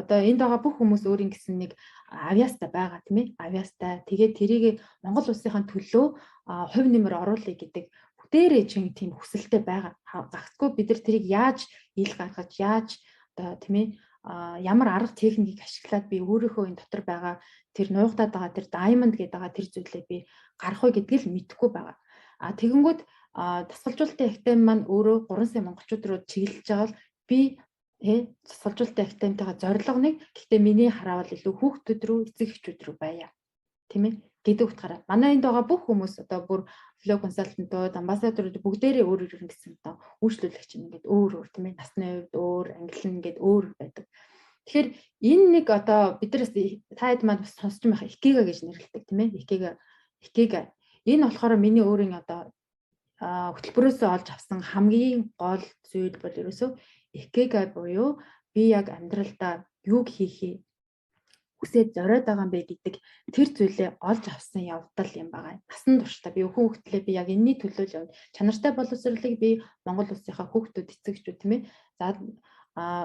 S3: одоо энд байгаа бүх хүмүүс өөрийн гэсэн нэг авьяастай байгаа тийм ээ авьяастай тэгээд тэрийг Монгол улсынхаа төлөө хувь нэмэр оруулъя гэдэг бүтээрээ чинь тийм хүсэлтэй байгаа. Гагцгүй бид нар тэрийг яаж ил гаргаж яаж одоо тийм ээ ямар арга техникийг ашиглаад би өөрийнхөө энэ дотор байгаа тэр нуугдаад байгаа тэр diamond гэдэг байгаа тэр зүйлээ би гарах уу гэдгийг л мэдэхгүй байгаа. Тэгэнгүүт дасгалжуулалтын академи маань өөрөө 3 сая монголчууд руу чиглэж байгаа бол би дасгалжуулалтын академитайгаа зорилго нэг гэхдээ миний хараавал илүү хүүхдүүд рүү эцэг эхчүүд рүү байя. Тийм ээ гэдэг утгаараа манай энд байгаа бүх хүмүүс одоо бүр флоу консалтантууд, амбассадорууд бүгдээрээ өөр гэсэн одоо үйлчлүүлэгч ингээд өөр тийм ээ насны хувьд өөр, англи ингээд өөр байдаг. Тэгэхээр энэ нэг одоо бид нараас таад маань бас сонсч байгаа икега гэж нэрлэдэг тийм ээ икега энэ болохоор миний өөрийн одоо хөтөлбөрөөс олж авсан хамгийн гол зүйл бол ерөөсөө икега буюу би яг амьдралдаа юг хийхээ үсээд зориод байгаа юм бэ гэдэг тэр зүйлээ олж авсан явдал юм байгаа. Насан туршдаа би өхөн хөлтлөө би яг энэний төлөө л явна. Чанартай боловсролыг би Монгол улсынхаа хүүхдүүд эцэгчүүд тийм ээ. За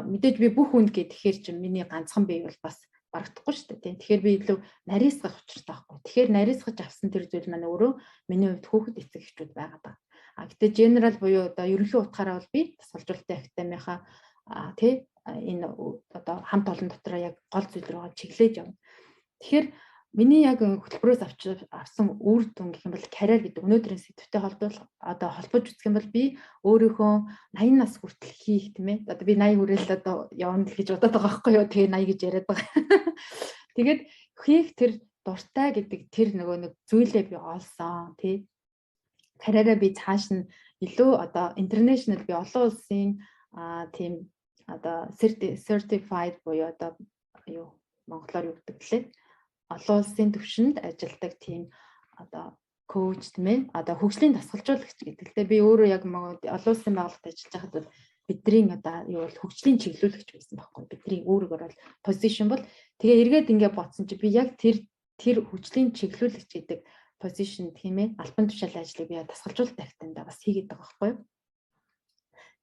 S3: мэдээж би бүх хүнд гэхээр чинь миний ганцхан бие бол бас барагдахгүй шүү дээ тийм. Тэгэхээр би илүү нарийсгах учиртай байхгүй. Тэгэхээр нарийсгаж авсан тэр зүйл маань өөрөө миний хувьд хүүхэд эцэгчүүд байгаад байгаа. Гэтэ генерал буюу одоо ерөнхий утгаараа бол би дасгалжуулалтын академийнхаа тий энэ одоо хамт олон дотор яг гол зүйл рүү чиглэж явна. Тэгэхээр миний яг хөтөлбөрөөс авсан үр дүн гэх юм бол карьер гэдэг өнөөдрийн сэдвтэй холбож үзэх юм бол би өөрийнхөө 80 нас хүртэл хийх тийм ээ. Одоо би 80 хүрээл одоо явна л гэж бодоод байгаа байхгүй юу. Тэгээ 80 гэж яриад байгаа. Тэгээд хийх тэр дуртай гэдэг тэр нөгөө нэг зүйлээ би олсон тий. Карьераа би цааш нь илүү одоо international би олон улсын тийм одоо certified буюу одоо юу монголоор юу гэдэг лээ. Олон улсын түвшинд ажилладаг тийм одоо коуч тийм ээ одоо хөгжлийн дасгалжуулагч гэдэг лээ. Би өөрөө яг олон улсын байгууллагад ажиллаж байхад бидний одоо юу бол хөгжлийн чиглүүлэгч байсан байхгүй. Бидний өөрөөр бол position бол тэгээ эргээд ингээ бодсон чи би яг тэр хөгжлийн чиглүүлэгч гэдэг position тийм ээ албан тушаалын ажлыг би дасгалжуулалт тактинд бас хийгээд байгаа байхгүй юу.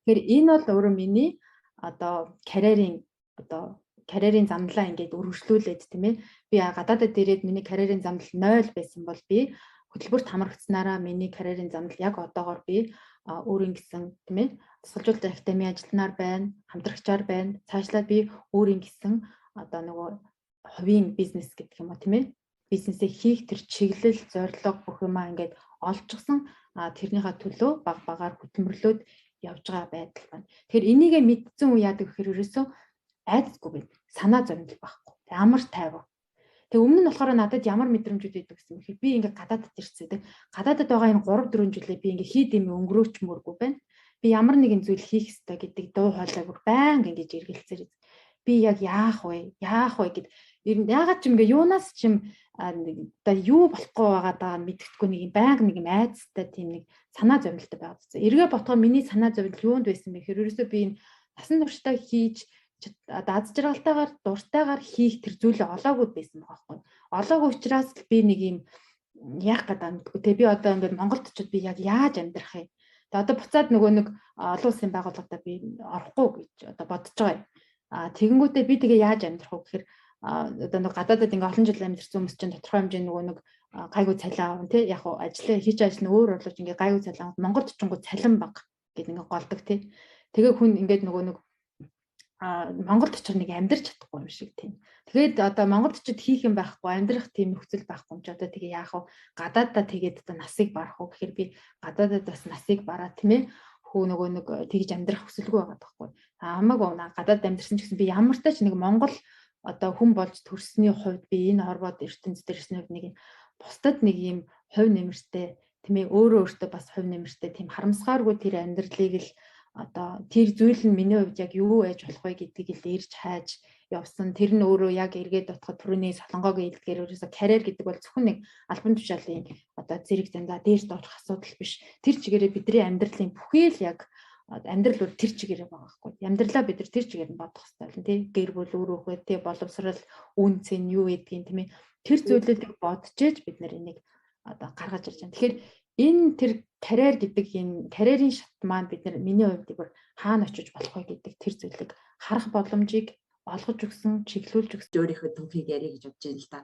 S3: Тэгэхээр энэ бол өөрөө миний одоо карьерийн замналаа ингээд өргөжлүүлээд тийм ээ би гадаадад ирээд миний карьерийн замнал 0 байсан бол би хөтөлбөрт хамрагдсанараа миний карьерийн замнал яг одоогоор би өөрийн гэсэн тийм ээ дасгалжуулалт академи ажилтнаар байна, хамтрагчаар байна. Цаашлаад би өөрийн гэсэн одоо нөгөө хувийн бизнес гэдэг юм уу тийм ээ бизнесээ хийх тэр чиглэл, зорилго бүх юмаа ингээд олжчихсан тэрнийхээ төлөө баг багаар хөтөлмөрлөөд явж байгаа байдал байна. Тэгэхээр энийгээ мэдсэн үе яадаг гэхээр ерөөсөө айдасгүй байна. Санаа зовнил байхгүй. Амар тайван. Тэгээ өмнө нь болохоор надад ямар мэдрэмжүүд байдаг гэсэн юм хэрэг би ингээд гадаадд ирсэн. Гадаадд байгаа энэ 3-4 жилээ би ингээд хийд юм өнгөрөөч мөргүй байна. Би ямар нэгэн зүйл хийх ёстой гэдэг дуу хоолойг бүр байнга ингэж эргэлзээр. Би яг яах вэ гэд ер нь ягаад ч юм ингээ юунаас ч юм одоо юу болохгүй байгаадаа мэддэхгүй нэг юм байнга нэг юм айцтай тийм нэг санаа зовнилтой байгаад байна. Эргээ ботгоо миний санаа зовнил юунд байсан бэ гэхээр ерөөсөө би энэ насан туршдаа хийж аз жаргалтайгаар дуртайгаар хийх тэр зүйлээ олоогүй байсан байгаа байхгүй. Олоогүй учраас би нэг юм яах гэдэг мэдгүй. Тэгээ би одоо ингээд Монголд очиод би яг яаж амьдрах юм. Тэгээ одоо буцаад нөгөө нэг олон улсын байгууллагада би орохгүй гэж одоо бодож байгаа юм. Тэгэнгүүтээ би тэгээ яаж амьдрах вэ гэхээр одоо нэг гадаадад ингээ олон жил амьдэрсэн хүмүүс чинь тодорхой хэмжээ нөгөө нэг гайгүй цалин аав тий яг хуу ажлаа хийж ажил нь өөр болооч ингээ гайгүй цалин аав Монголд ч гоо цалин баг гэдэг ингээ голдог тий. Тэгээ хүн ингээд нөгөө нэг Монголд очих нэг амьдрч чадахгүй юм шиг тийм. Тэгээд одоо Монголд очиод хийх юм байхгүй, амьдрах тийм нөхцөл байхгүй юм чи одоо тэгээ яах вэ? Гадаадаа тэгээд одоо насыг барах уу гэхээр би гадаадад бас насыг бараа тийм ээ. Хөө нөгөө нэг тэгж амьдрах хүсэлгүй байгаа байхгүй. Хамаагүй гадаад амьдрсан ч гэсэн би ямар ч тач нэг Монгол одоо хүн болж төрсний хувьд би энэ хорвоод ертөнцид ирсэн хувьд нэг бусдад нэг юм хувь нэмэртэй тийм ээ өөрөө бас хувь нэмэртэй тийм харамсгааргүй тэр амьдралыг л одоо тэр зүйл нь миний хувьд яг юу байж болох вэ гэдгийг л ирж хайж явсан. Тэр нь өөрөө яг эргээд утгад түрүүний солонгогийн хэлдгээр ерөөсө карьер гэдэг бол зөвхөн нэг албан тушаалын одоо зэрэг замдаа дээрс доорх асуудал биш. Тэр чигээрээ бидний амьдралын бүхий л яг амьдрал бол тэр чигээрээ байгаа байхгүй. Амьдралаа бид нар тэр чигээр нь бодох хэрэгтэй байна тий. Гэр бүл өөр хөө тий боловсрал үн цэн юу гэдгийг тийм ээ. Тэр зүйлүүдийг бодож ээж бид нар энийг одоо гаргаж ирж байна. Тэгэхээр энэ тэр карьер гэдэг энэ карьерийн шат маань бид нар миний хувьд бүр хаана очиж болох вэ гэдэг тэр зүйлийг харах боломжийг олгож өгсөн, чиглүүлж өгсөн.
S4: Өөрийнхөө төвхийг ярих гэж бодож байна л да.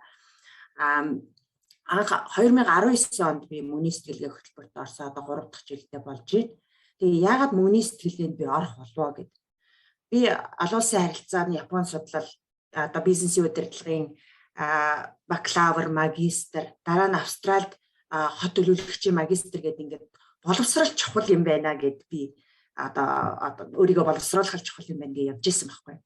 S4: Анх 2019 онд би мөний сэтгэлгээ хөтөлбөрт орсон. Одоо 3 дахь жилдээ болж байна. Тэгээ яагаад мөний сэтгэлгээнд би орох болов гэд. Би олон улсын харилцааны Япон судлал одоо бизнесийн удирдлагын бакалавр, магистр, дараа нь Австральд хот төлөвлөгчийн магистр гэдэг ингээд боловсрал чухал юм байна гэд би одоо өөрийгөө боловсруулах чухал юм байна гэж явж исэн байхгүй.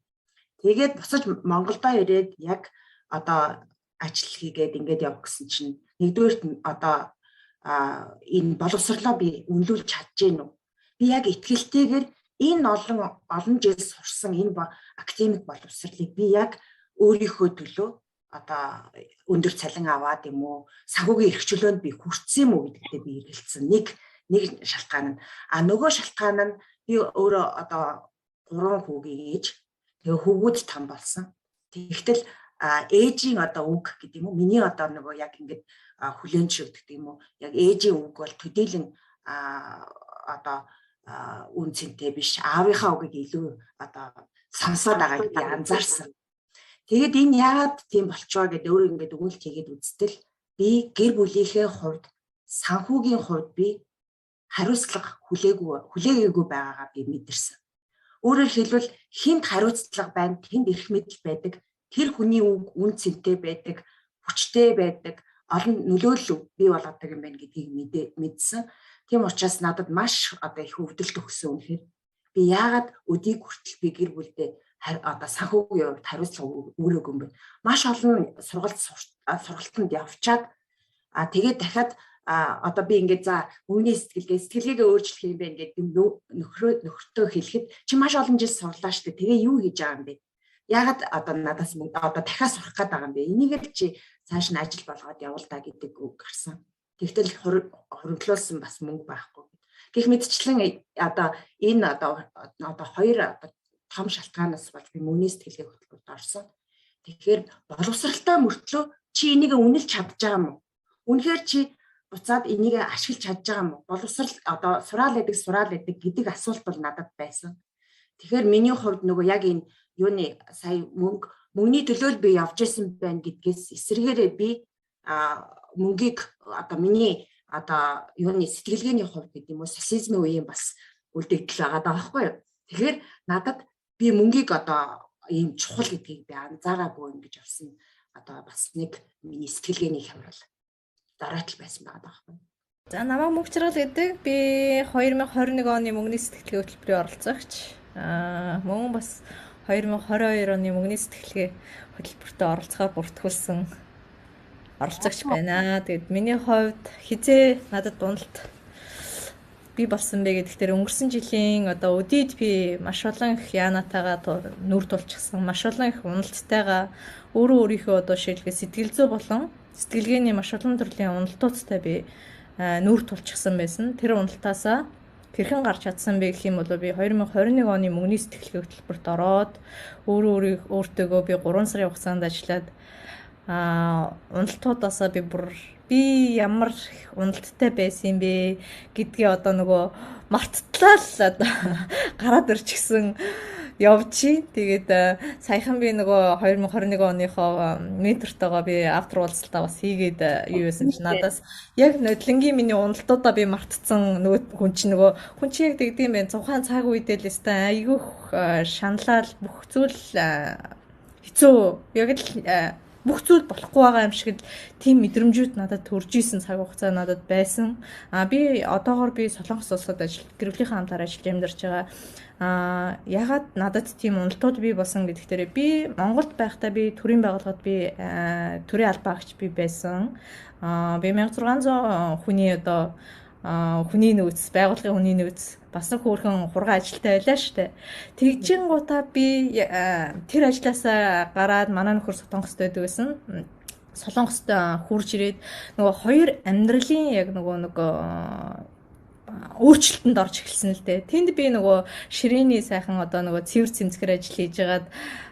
S4: Тэгээд буцаж Монголдо ирээд яг одоо ажил хийгээд ингээд явах гэсэн чинь нэгдүгээрт одоо энэ боловсрлоо би үнэлүүлж чадж гин үү? Би яг итгэлтэйгээр энэ олон жил сурсан энэ академик боловсролыг би яг өөрийнхөө төлөө одоо өндөр цалин аваад юм уу санхүүгийн эрхчлөөнд би хүрсэн юм уу гэдэгтээ би эргэлцсэн нэг шалтгаан нь нөгөө шалтгаан нь би өөрөө одоо 3 хүүгийн ээж тэгээ хүүгүүд там болсон. Тэгтэл ээжийн одоо үг гэдэг юм уу миний одоо нөгөө яг ингээд хүлэн зөвшөөрдөг гэдэг юм уу яг ээжийн үг бол төдийлөн одоо үн цэнтэй биш аавынхаа үгийг илүү одоо сонсоод байгааг би анзаарсан. Тэгээд энэ яагаад тийм болчихоо гэдэг өөрөө ингээд өгүүлэлт хийгээд үзтэл би гэр бүлийнхээ хувьд санхүүгийн хувьд би хариуцлага хүлээгээгүй байгаагаа би мэдэрсэн. Өөрөөр хэлбэл хинт хариуцлага байна, тэнд эрх мэдэл байдаг, тэр хүний үг үн цэнтэй байдаг, хүчтэй байдаг, олон нөлөөлөл бий болгодог юм байна гэдгийг мэдсэн. Тийм учраас надад маш одоо их өвдөлт өгсөн үнэхээр би яагаад өдийг хүртэл би гэр бүлдээ одоо санхүүгийн хувьд хариуцлага өгөөгүй юм байна. Маш олон сургалтанд явчаад тэгээд дахиад одоо би ингээд за өвний сэтгэлгээгээ өөрчлөх юм байна гэдэг нөхртөө хэлэхэд чи маш олон жил сурлаа штэ. Тэгээ юу хийж байгаа юм бэ? Ягаад одоо надаас одоо дахиад сурах гээд байгаа юм бэ? Энийг л чи цааш нь ажил болгоод явуул та гэдэг үг гарсан. Тэгтэл хоригдлуулсан бас мөнгө байхгүй. Гэх мэтчлэн одоо энэ одоо хоёр том шалтгаанаас болж би мөнгөний сэтгэлгээ хөтөлбөрт орсон. Тэгэхээр боловсралтай мөртлөө чи энийг үнэлж чадж байгаа юм уу? Үнэхээр чи буцаад энийг ашиглаж чадж байгаа юм уу? Боловсрал одоо сураал байдаг гэдэг асуулт бол надад байсан. Тэгэхээр миний хувьд нөгөө яг энэ юуны сая мөнгөний төлөө би явж исэн байна гэдгээс эсрэгээрээ би мөнгийг одоо миний одоо юуны сэтгэлгээний хувьд гэдэг юм уу социализмын үеийн бас үлдэгдэл байгаа даа байхгүй юу? Тэгэхээр надад би мөнгийг одоо ийм чухал гэдгийг би анзаараагүй юм гэж авсан. Одоо бас нэг миний сэтгэлгээний хямрал дараатал байсан байгаа байхгүй юу?
S5: За намайг Мөнх Жаргал гэдэг. Би 2021 оны мөнгөний сэтгэлгээ хөтөлбөрийн оролцогч. Мөн бас 2022 оны мөнгөний сэтгэлгээ хөтөлбөртөө оролцохоор бүртгүүлсэн оролцогч байна. Тэгэд миний хувьд хизээ надад дундалт би болсон бэ гэдэгтэр өнгөрсөн жилийн одоо өдийд би маш олон их яанатайгаа нүр тулчихсан, маш олон их уналттайгаа өөрийнхөө одоо шийдэлгээ сэтгэл зүй болон сэтгэлгээний маш олон төрлийн уналтуудтай би нүр тулчихсан байсан. Тэр уналтаасаа хэрхэн гарч чадсан бэ гэх юм бол би 2021 оны мөнгөний сэтгэлгээ хөтөлбөрт ороод өөртөөгөө би 3 сарын хугацаанд ажиллаад уналтуудаасаа би ямар уналттай байсан бэ гэдгийг одоо нөгөө марттлаа л одоо гараад ирчихсэн явчих. Тэгээд саяхан би нөгөө 2021 оныхоо ментортойгоо би автор уулзалтаа бас хийгээд юу байсан чи надаас яг нодлонгийн миний уналтуудаа би мартцсан нөгөө хүн чи яг тэгдэм байх цухаан цаг үедээ л өстой айгүйх шаналал бүх зүйл хэцүү яг л бүх зүйл болохгүй байгаа юм шиг л тийм мэдрэмжүүд надад төрж исэн цаг хугацаа надад байсан. Би одоогоор би Солонгос улсад гэр бүлийнхээ хамтаар ажиллаж амьдарч байгаа. Ягаад надад тийм уналтууд бий болсон гэдэгтээ би Монголд байхдаа би төрийн байгууллагад би төрийн албаагч би байсан. Би 1600 хүний одоо хүний нөөц, байгууллагын хүний нөөц бас нэг хөөрхөн хурган ажилтай байлаа штэ. Тэгжингуудаа би тэр ажлаасаа гараад манай нөхөр Солонгост байдаг байсан. Солонгост хурж ирээд нөгөө хоёр амьдралын яг нөгөө өөрчлөлтөнд орж эхэлсэн л дээ. Тэнд би нөгөө ширээний сайхан одоо нөгөө цэвэр цэмцгэр ажил хийж байгаад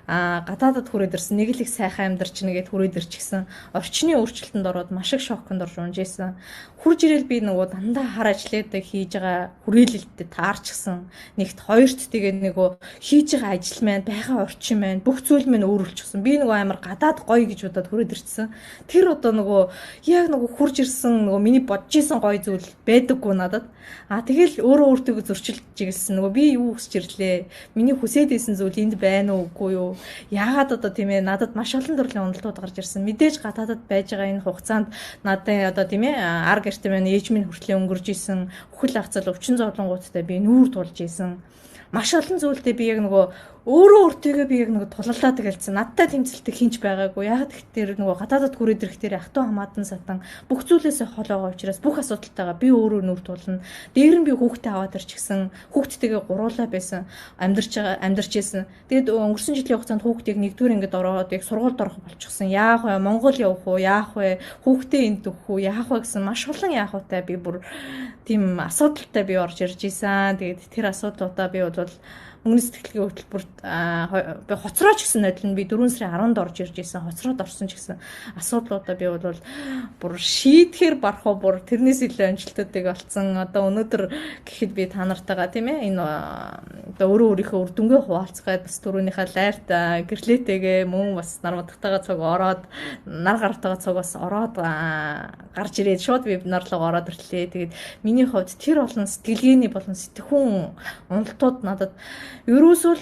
S5: гадаадад хүрээд ирсэн. Нэг л их сайхан амьдарч нэгээд хүрээд ирчихсэн. Орчны өөрчлөлтөнд ороод маш их шоконд орж унжсэн. Хурж ирэл би нөгөө дандаа хар ажиллаад хийж байгаа хүрээлэлтэд таарчихсан. Нэгт хоёрт тэгээд нөгөө хийж байгаа ажил маань, байгаа орчин маань, бүх зүйл маань өөрчлөлчихсөн. Би нөгөө амар гадаад гоё гэж бодоод хүрээд ирсэн. Тэр одоо нөгөө яг нөгөө хурж ирсэн нөгөө миний бодож исэн гоё зүйл байдаггүй надад. Тэгэл өөртөө зөрчилж игэлсэн. Нөгөө би юу хүсэж ирлээ? Миний хүсээд исэн зүйл энд байна уу үгүй юу? Яагаад одоо тийм ээ надад маш олон төрлийн уналтууд гарч ирсэн. Мэдээж гадаадад байж байгаа энэ хугацаанд надад одоо тийм ээ ар гэртээ маань ээж минь хүртлээ өнгөрж исэн. Үхэл хацал өвчин зовлонгуудтай би нүүр тулж исэн. Маш олон зүйлдээ би яг нөгөө өөртөө би яг нөгөө тулалдаад гэлцсэн. Надтай тэмцэлтэй хинч байгаагүй. Яг тэгэхээр нөгөө гадаадад хүрээд ирэхээр ахтуу хамаатан сатан бүх зүйлээсээ хол байгаа учраас бүх асуудалтайгаа би өөрөө нүр тулна. Дээр нь би хүүхдээ аваад ирчихсэн. Хүүхдтэйгээ гуруулаа байсан. Амьдарч исэн. Тэгээд өнгөрсөн жилийн хугацаанд хүүхдийг нэгдүгээр ангид ороод яг сургуульд орох болчихсон. Яах вэ? Монгол явах уу? Яах вэ? Хүүхдээ энд өгөх үү? Яах вэ гэсэн маш олон яахуутай би бүр тийм асуудалтай би орж ирж исэн. Тэгээд тэр асуудлуудаа би бол мөнгөний сэтгэлгээ хөтөлбөрт би хоцроо ч гэсэн нодлон би 4 сарын 10-нд орж ирж исэн. Хоцроод орсон ч гэсэн асуудлуудаа би бол бүр шийдэхэр барах уу бүр тэрнээс илүү амжилтуудыг олцсон. Одоо өнөөдөр гэхэд би та нартайгаа тийм ээ энэ одоо өөрийнхөө үр дүнгээ хуваалцгаад бас түрүүнийхээ лайвт гэрлээтэйгээ мөн бас нар мадагтайгаа цог ороод нар гартайгаа цог бас ороод гарч ирээд шууд би нарлог ороод ирлээ. Тэгээд миний хувьд тэр болон сэтгэлгээний болон сэтгхүүн уналтууд надад ерөөсөө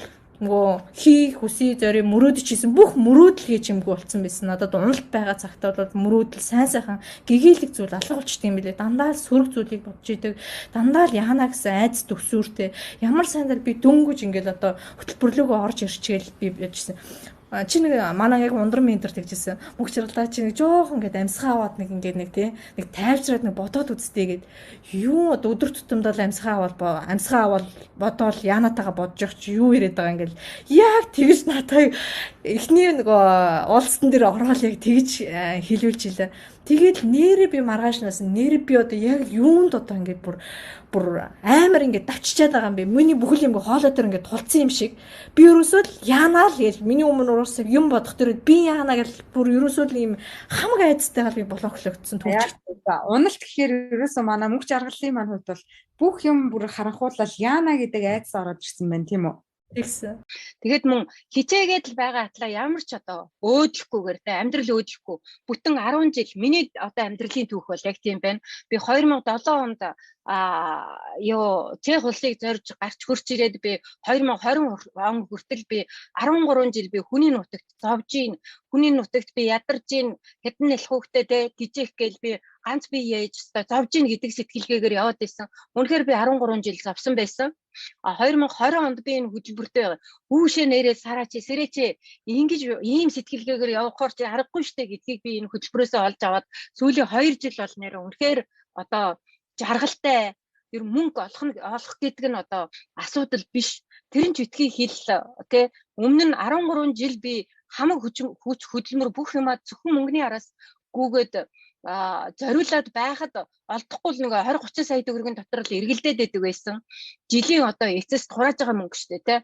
S5: нөгөө хий хүсий зориг мөрөөдөж хийсэн бүх мөрөөдөл хийж юмгүй болцсон байсан. Надад уналт байгаа цагтаа бол мөрөөдөл сайн гэгээлэг зүйл алга болчтой юм билээ. Дандаа л сөрөг зүйлийг бодож идэг. Дандаа л яана гэсэн айц төгсүүртэй. Ямар сайнаар би дөнгөж ингээл одоо хөтөлбөрлөөгөө орж ирчихгээл би яжсэн. Чи нэг манай яг ундран ментор тэгжсэн. Мөгчралаа чи нэг жоохон ингээд амьсгаа аваад нэг ингээд нэг тайвчраад нэг бодоод үзтээ гэд. Юу өдөр тутамд бол амьсгаа авал бодоол яанатайгаа бодож явах чи юу яриад байгаа ингээл. Яг тэгж надад эхний нөгөө уулзсан дээр ороод яг тэгж хэлүүлж илаа. Тэгээд нэрээ би маргаашнаас нэрээ би одоо яг юунд одоо ингээд бүр амар ингээд давччаад байгаа юм бэ. Миний бүхэл юм хоолой дээр ингээд тулцсан юм шиг. Би ерөөсөө л яанаа л гэж миний өмнө уурсаг юм бодох дээр би яанаа гэж бүр ерөөсөө л юм хамаг айцтайгаар би блоклогдсон түүч.
S6: Уналт гэхээр ерөөсөө манай мөнгө жаргалын маань хувьд бол бүх юм бүр харанхуулал яана гэдэг айц ороод ирсэн байна тийм үү?
S5: Тэгсэн.
S1: Тэгээд мөн хичээгээд л байгаа атлаа ямар ч одоо өөдлөхгүйгээр тэ амьдрал өөдлөхгүй бүтэн 10 жил миний одоо амьдралын түүх бол яг тийм байна. Би 2007 онд Чех улсыг зорж гарч хөрч ирээд би 2020 он хүртэл би 13 жил би хүний нутагт зовж ийн. Хүний нутагт би ядарч ийн. Хэдэн нэлх хүүхдээ тэ гижих гээл би ганц би яаж зовж ийн гэдэг сэтгэлгээгээр яваад байсан. Үнэхээр би 13 жил зовсон байсан. 2020 онд би энэ хөтөлбөртөө үүшээ нэрээ сараач сэрээч ингэж ийм сэтгэлгээгээр явахаар чи аргагүй штэ гэдгийг би энэ хөтөлбөрөөсөө олж аваад сүүлийн 2 жил бол нэр үнэхээр одоо жаргалтай ер мөнгө олох гэдэг нь одоо асуудал биш. Тэр нь ч битгий хэл тий өмнө нь 13 жил би хамаг хөдөлмөр бүх юмаа зөвхөн мөнгөний араас гүгээд зориулаад байхад олдохгүй л нэг 20-30 сая төгрөгийн дотор л эргэлдээд байдаг байсан. Жилийн одоо эцэс хурааж байгаа мөнгө шүү дээ, тэ.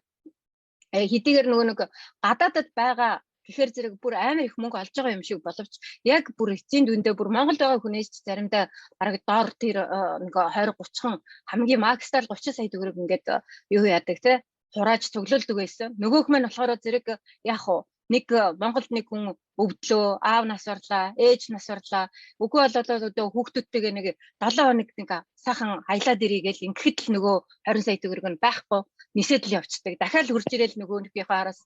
S1: Хэдийгээр нөгөө нэг гадаадад байгаа гэхээр зэрэг бүр амар их мөнгө олж байгаа юм шиг боловч яг бүр эцсийн дүндээ бүр Монголд байгаа хүнээс ч заримдаа бараг доор тэр нэг 20-30 хамгийн макстал 30 сая төгрөг ингээд юу яадаг, тэ. Хурааж цуглуулдаг байсан. Нөгөөх маань болохоор зэрэг яах вэ? Нэг Монголд нэг хүн өвдлөө, аав нас орлаа, ээж нас орлаа. Үгүй болоод одоо хүүхдүүдтэйгээ нэг 7 хоног нэг сайхан аялаад ирийгээл ингэхэд л нөгөө 20 сая төгрөг нь байхгүй нисээд л явцдаг. Дахиад хурж ирээл нөгөөнийхөө араас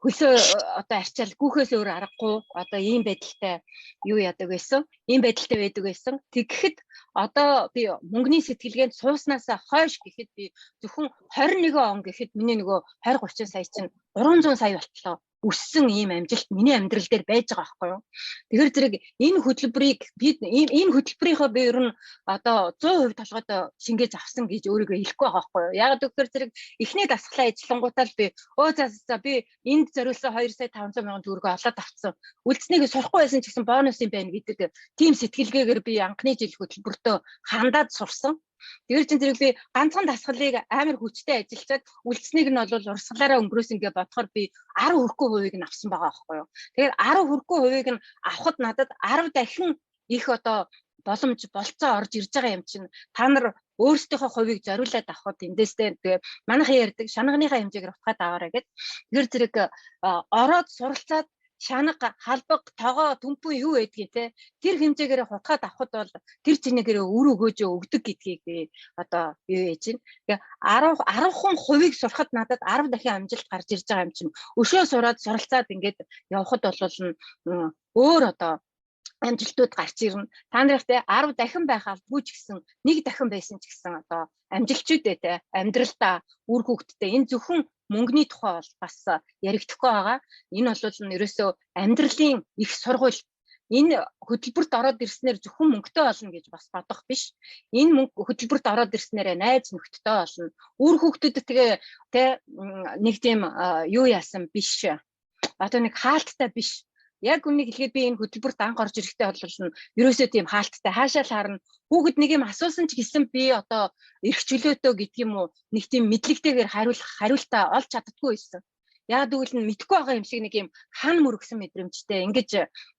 S1: хөлсөө одоо арчаал гүүхээс өөр аргагүй одоо ийм байдалтай юу яадаг байсан. Ийм байдалтай байдаг байсан. Тэгэхэд одоо би мөнгөний сэтгэлгээнд сууснаас хойш гэхэд би зөвхөн 21 он гэхэд миний нөгөө 20-30 сая чинь 300 сая болтлоо. Өссөн ийм амжилт миний амьдрал дээр байж байгаа байхгүй юу. Тэгэхээр зэрэг энэ хөтөлбөрийг би энэ хөтөлбөрийнхөө би ер нь одоо 100% толгойд шингээж авсан гэж өөрийгөө хэлэхгүй байгаа байхгүй юу. Яг тэгэхээр зэрэг эхний дасгалаа ажиллангуудаа л би за би энд зориулсан 2 сая 500 мянган төгрөгөө олоод авцсан. Үлдснийгээ сурахгүй байсан ч гэсэн бонус юм байна гэдэг тийм сэтгэлгээгээр би анхны жил хөтөлбөртөө хандаад сурсан. Тэгэхээр чинь зэрэг би ганцхан дасгалыг амар хүчтэй ажиллаад үлдсэнийг нь бол урсгалаараа өнгөрөөс ингээ бодохоор би 10 хүрэхгүй хувийг нь авсан байгаа байхгүй юу. Тэгэхээр 10 хүрэхгүй хувийг нь авахд надад 10 дахин их одоо боломж болцоо орж ирж байгаа юм чинь та нар өөрсдийнхөө хувийг зориулаад авахд эндээстэй тэгээ манайхан ярьдаг шанганыхаа хэмжээгээр утгаад аваарай гэд. Тэгэхээр зэрэг ороод суралцаад шанга халбаг тогоо түмпүү юу байдгийг те тэр хэмжээгээр хутгаад авахд бол тэр чинээгээр үр өгөөж өгдөг гэдгийг би одоо юу яаж байна. Тэгээ 10% сурахад надад 10 дахин амжилт гарч ирж байгаа юм чинь өшөө сураад суралцаад ингээд явхад бол өөр одоо амжилтууд гарч ирнэ. Та нарт те 10 дахин байх албагүй ч гэсэн нэг дахин байсан ч гэсэн одоо амжилтчүүдээ те амьдралдаа үр хөвгтдээ энэ зөвхөн мөнгөний тухай бол бас яригдахгүй байгаа. Энэ бол ерөөсөө амьдралын их сургууль. Энэ хөтөлбөрт ороод ирснээр зөвхөн мөнгөтэй болно гэж бас бодох биш. Энэ хөтөлбөрт ороод ирснээр найз нөхдөдтэй болно. Үр хөвгтөдтэй нэг тийм юу яасан биш. Одоо нэг хаалттай биш. Яг үнийг хэлгээд би энэ хөтөлбөрт анх орж ирэхдээ бол ерөөсөө тийм хаалттай хаашаа л харна. Хүүхэд нэг юм асуусан ч гэсэн би одоо эрх чөлөөтөө гэдэг юм уу нэг тийм мэдлэгтэйгээр хариултаа олж чаддаггүй байсан. Яг тэгвэл мэдхгүй байгаа юм шиг нэг юм хан мөргсөн мэдрэмжтэй ингэж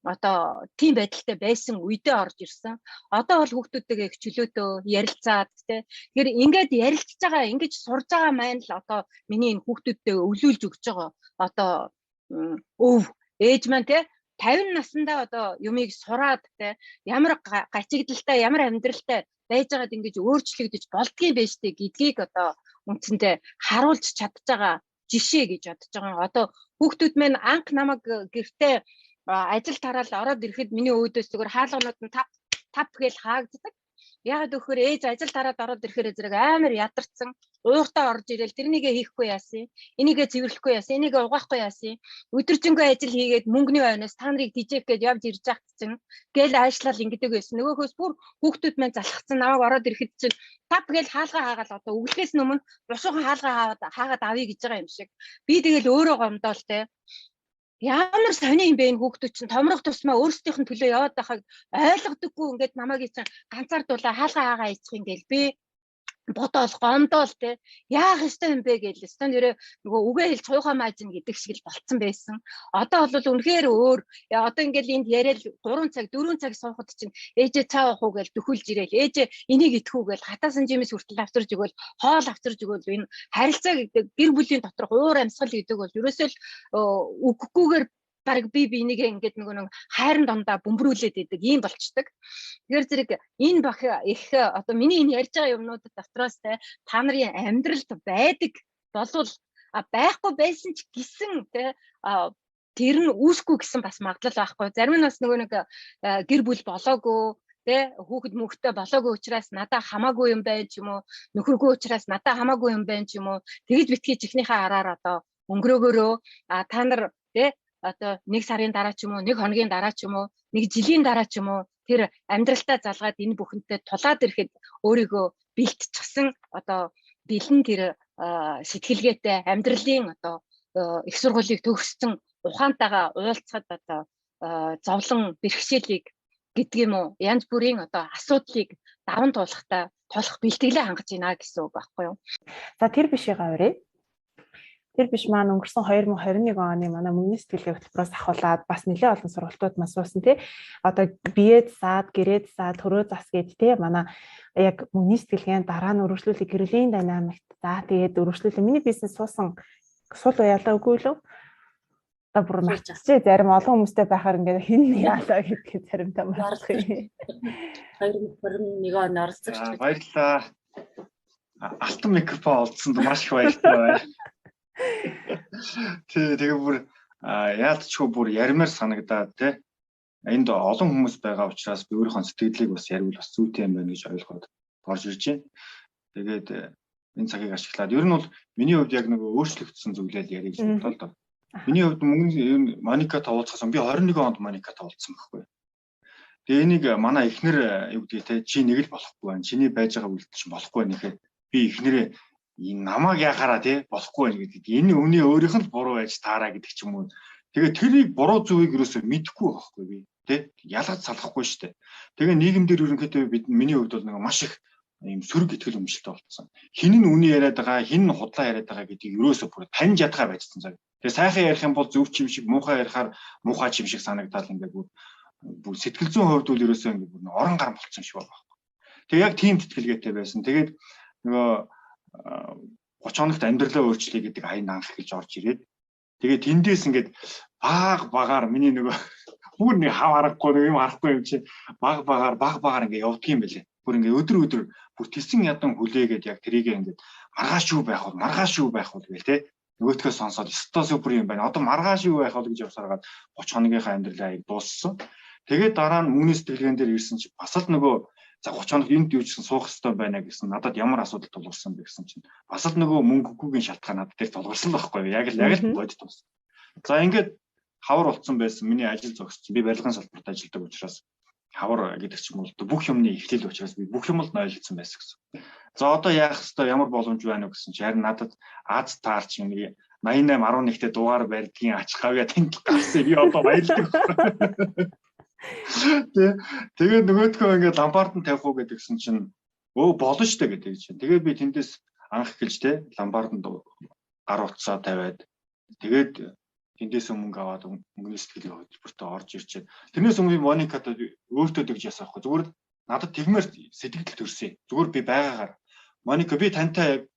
S1: одоо тийм байдалтай байсан үедээ орж ирсэн. Одоо бол хүүхдүүдтэйгээ эрх чөлөөтөө ярилцаад тэ. Тэгэхээр ингээд ярилцж байгаа ингэж сурж байгаа маань л одоо миний энэ хүүхдүүдтэй өвлүүлж өгч байгаа одоо ээж маань те 50 наснда одоо юмыг сураад те ямар гачигдaltaй ямар амьдралтай байж байгаад ингэж өөрчлөгдөж болдгийм байж тээ гэдгийг одоо үндсэндээ харуулж чадж байгаа
S7: жишээ гэж бодож байгаа. Одоо хүүхдүүд маань анх намайг гэртээ ажил тараал ороод ирэхэд миний өөдөөс зүгээр хаалганууд нь тав гээл хаагддаг. Ягаад гэхээр ээж ажил тараад ороод ирэхээр зэрэг амар ядарсан, ууртаа орж ирэл тэрнийгээ хийхгүй яасан, энийгээ цэвэрлэхгүй яасан, энийгээ угаахгүй яасан. Өдөржингөө ажил хийгээд мөнгөний байнаас та нарыг дижээх гээд явж ирж байгаа чинь гээл аашлал ингэдэг байсан. Нөгөөхөөс бүр хүүхдүүд маань залхацсан намайг ороод ирэхэд чинь тав гээл хаалгаа хаагаал одоо өглөхөөс өмнө бушуухан хаалгаа хаагаад авъя гэж байгаа юм шиг. Би тэгэл өөрөө гомдоол те. Ямар сони юм бэ энэ хүүхдүүд чинь томрох тусмаа өөрсдийнх нь төлөө яваад байхаг ойлгодоггүй ингээд намайг чинь ганцаардуулаа хаалгаа хаагаа хийчих юм гээл би бодоол гомдоол те яах ёстой юм бэ гээл ёстой нэрээ нөгөө үгээ хэл цуйхаа маажин гэдэг шиг л болцсон байсан. Одоо бол үнэхээр өөр одоо ингээл энд яриад 3 цаг 4 цаг суухад чинь ээжээ цаа уух уу гээл дөхүүлж ирээл ээжээ энийг идэхүү гээл хатаасан жимээс хүртэл авчирж өгөөл хоол авчирж өгөөл энэ харилцаа гэдэг гэр бүлийн доторх уур амьсгал гэдэг бол ерөөсөө л үггүйгээр бараг би энийг ингээд нэг хайрын дондаа бөмбөрүүлээд идэг ийм болчдөг. Тэгэхээр зэрэг энэ бах их одоо миний энэ ярьж байгаа юмнуудад дотроос та нарын амьдралд байдаг болвол байхгүй байсан ч гэсэн тэр нь үүсгүй гэсэн бас магадлал байхгүй. Зарим нь бас нэг гэр бүл болоогүй тэ хүүхэд мөхтэй болоогүй учраас надаа хамаагүй юм байна ч юм уу нөхөргүй учраас надаа хамаагүй юм байна ч юм уу тэгж битгий чихнийхээ араар одоо өнгөрөөгөөрөө та нар тэ одоо 1 сарын дараа ч юм уу 1 хоногийн дараа ч юм уу 1 жилийн дараа ч юм уу тэр амьдралтаа залгаад энэ бүхэнтэй тулаад ирэхэд өөрийгөө бэлтчихсэн одоо бэлэн тэр сэтгэлгээтэй амьдралын одоо их сургуулийг төгссөн ухаантайгаа уулзахад одоо зовлон бэрхшээлийг гэдэг юм уу янз бүрийн одоо асуудлыг даван туулах бэлтгэлээ хангаж байна гэсэн үг байхгүй юу.
S3: За тэр бишээгаа өрөө. Тэр биш маань өнгөрсөн 2021 оны манай мөнгөний сэтгэлгээ хөтөлбөрөөс ахуулаад бас нэлээд олон сургалтууд мас суусан тий. Одоо биед саад, гэрээд саад, төрөө зас гээд тий манай яг мөнгөний сэтгэлгээний дараа нь өргөжлүүлэх гэрлийн динамикт за тэгээд өргөжлүүлэх миний бизнес суусан сул уяалаа үгүй лөө. Одоо бүр марччихжээ зарим олон хүмүүстэй байхаар ингээд хин яалаа гэдгийг заримдаа марцх юм.
S4: 2021 он оролцогч.
S8: Баярлалаа. Алтан микрофон олдсонд маш их баярлалаа. Тэгээ бүр яалтчгүй бүр ярмаар санагдаад те энд олон хүмүүс байгаа учраас би өөрийнхөө сэтгэлийг бас ярил бас зүйтэй юм байна гэж ойлгоод орж ирж байна. Тэгээд энэ цагийг ашиглаад ер нь бол миний хувьд яг нэг өөрчлөгдсөн зүйлээ ярих гэж бодлоо. Миний хувьд мөнгө Моникатай уулзсан би 21 онд Моникатай уулзсан байхгүй. Тэгээ энийг манай эхнэр юу гэдэг те чи нэг л болохгүй байна. Чиний байж байгаа үйлдэл чинь болохгүй нэхэд би эхнэрээ энэ намайг яхаараа тий болохгүй байх гэдэг. Энэ өвний өөрийнх нь буруу байж таараа гэдэг ч юм уу. Тэгээ тэрийг буруу зүгийг юусоо мэдэхгүй байхгүй би тий ялгаж салахгүй штэ. Тэгээ нийгэмдэр ерөнхийдөө миний хувьд бол нэг маш их юм сөрөг итгэл өмчлөлтөй болцсон. Хин нь үний яриад байгаа, хин нь худлаа яриад байгаа гэдгийг юусоо бүр таньж ядгаа байжсан цаг. Тэгээ сайхан ярих юм бол зөв ч юм шиг, муухай ярихаар муухай ч юм шиг санагдаад ингээд бүр сэтгэл зүйн хувьд бол юусоо ингээд бүр орон гар болцсон шиг байгаа байхгүй. Тэгээ яг тийм тэтгэлгээтэй байсан. Тэгээд нөгөө 30 хоногт амьдралаа өөрчлөе гэдэг аян анх гэж орж ирээд тэгээд тэндээс ингээд багаар миний нөгөө бүр нэг хав аргагүй нэг юм арахгүй юм чи багаар ингээд явдаг юм байлээ. Бүр ингээд өдөр бүр тэсэн ядан хүлээгээд яг тэрийгээ ингээд маргааш юу байх вэ гэл те нөгөөдгөө сонсоод өстой супер юм байна. Одоо маргааш юу байх вэ гэж явсараад 30 хоногийнхаа амьдралаа аяг дууссан. Тэгээд дараа нь мөнгөний сэтгэлгээн дээр ирсэн чи бас л нөгөө за 30 хоног энд юужсэн суух хэрэгтэй байна гэсэн надад ямар асуудал тулгарсан бэ гэсэн чинь бас л нөгөө мөнгөгүйгийн шалтгаан надад дээр тулгарсан байхгүй яг л бодит болсон. За ингээд хавар болцсон байсан миний ажил зогссон. Би барилгын салбарт ажилладаг учраас хавар гэдэг ч юм бол бүх юмны эхлэл учраас би бүх юм л нойлцсон байсан гэсэн. За одоо яах вэ? Ямар боломж байна вэ гэсэн чинь харин надад Аз таарч нэг 88 11-т дугаар барьдгийн ач гавья танд гарсан. Би одоо баярлдаг. Тэгээд нөгөөдгөө ингээд ламбард нь тавих уу гэдгсэн чинь болно штэ гэдэг чинь. Тэгээд би тэндээс анх эхэлж те ламбард гар утсаа тавиад тэгээд тэндээс мөнгө аваад мөнгөний сэтгэлийн хөтөлбөртөө орж ирчээ. Тэрнээс өмнө Моникатай өөртөө дэгж ясаахгүй зүгээр надад тэгмээр сэтгэл төрсөн. Зүгээр би байгаагаар Моника би тантай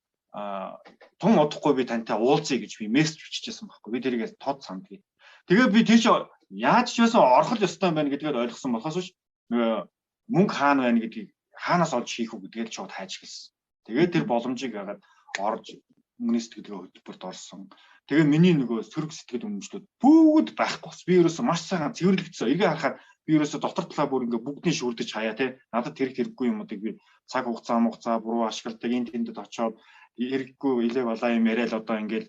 S8: тун удахгүй би тантай уулзъя гэж би мессеж бичижсэн байхгүй. Би тэрийгээ тод сандгийг. Тэгээд би тийч яаж ч байсан орхол ёстой юм байна гэдгээр ойлгосон болохоос биш мөнгө хаана байна гэдгийг хаанаас олж хийх үү гэдгээр шууд хайж гэлсэн. Тэгээд тэр боломжийг ягаад орж Мөнгөний сэтгэлгээ хөтөлбөрт орсон. Тэгээ миний нөгөө сөрөг сэтгэл үнэмшлүүд бүгд байхгүй бас. Би ерөөсөө маш сайхан цэвэрлэгдсэн. Эргээ харахаар би ерөөсөө дотор талаа бүр ингээ бүгдний шүрдэж хаяа те. Надад хэрэггүй юмудыг би цаг хугацаа буруу ашигладаг, энэ тэндэд очоод хэрэггүй илээ балаа юм яриад одоо ингээл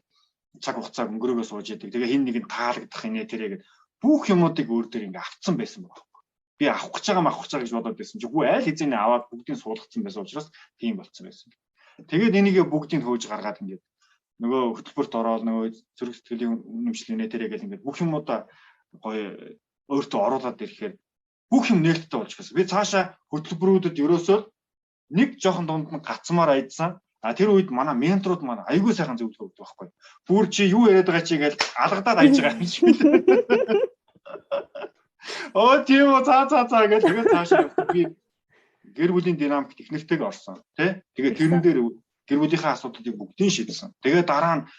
S8: цаг хугацааг өнгөрөөгөө сууж яадаг. Тэгээ хин нэг нь таалагдах инээ тэрээгээд бүх юмуудыг өөр дээр ингээ авцсан байсан байхгүй. Би авах гэж байгаа гэж бодоод байсан. Үгүй айл хэзээний аваад бүгдийг суулгацсан байсан учраас тийм болцсон байсан. Тэгээд энийг бүгдийг хөөж гаргаад ингээд нөгөө хөтөлбөрт ороод нөгөө зэрэг сэтгэлийн үнэмшлийн нэтэрээ гэл ингээд бүх юмудаа гоё өөртөө оруулаад ирэхээр бүх юм нээлттэй болж гисэн. Би цаашаа хөтөлбөрүүдэд ерөөсөө нэг жоохон дунд нь гацмаар айдсан. Тэр үед манай менторууд манай айгүй сайхан зөвлөгөө өгдөг байхгүй. Бүр чи юу яриад байгаа чи гэж алгадаад айж байгаа юм шиг. Оо тийм үү цаа гэж тэгээд цаашаа би гэр бүлийн динамик техниктэйг орсон тий. Тэгээд тэрэн дээр гэр бүлийнхаа асуудлыг бүгдийг шийдсэн. Тэгээд дараа нь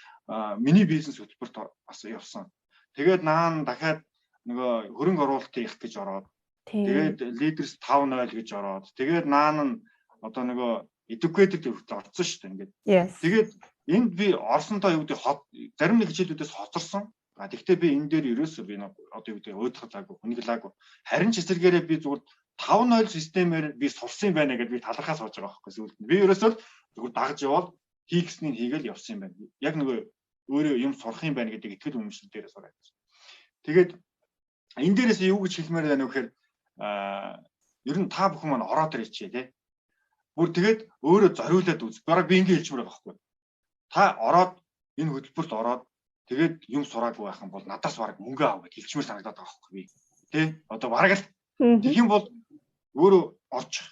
S8: миний бизнес хөтөлбөрт бас явсан. Тэгээд наан дахиад нөгөө хөрөнгө оруулалтын их гэж ороод тэгээд лидерс 5-0 гэж ороод тэгээд наан нь одоо нөгөө educated хүртэл орсон шүү дээ ингээд. Тэгээд энд би орсонтой юу гэдэг зарим нэг хичээлүүдээс хоцорсон. Гэхдээ би энэ дээр ерөөсөө би одоо юу гэдэг өөдхөлаагүй, хүнглээгүй. Харин ч эсэргээрээ би зүгээр 5-0 системээр би сурсан байна гэдээ би талархаа сууж байгаа байхгүй сүүлд нь. Би ерөөсөө зүгээр дагж яваад хийхснийг хийгээл явсан юм байна. Яг нөгөө өөрөө юм сурах юм байна гэдэг итгэл үнэмшил дээрээ сураад. Тэгээд энэ дээрээс юу гэж хэлмээр байна вэ гэхээр ер нь та бүхэн маань ороод ирчихээ тий. Бүр тэгээд өөрөө зориулаад үз. Бараг би ингэ хэлчихмээр байгаа байхгүй. Та ороод энэ хөтөлбөрт ороод тэгээд юм сураагүй байхan бол надаас бараг мөнгө аав гэж хэлчихмээр санагдаад байгаа байхгүй би. Тэ? Одоо бараг л тэгэх юм бол өөрөө орчих.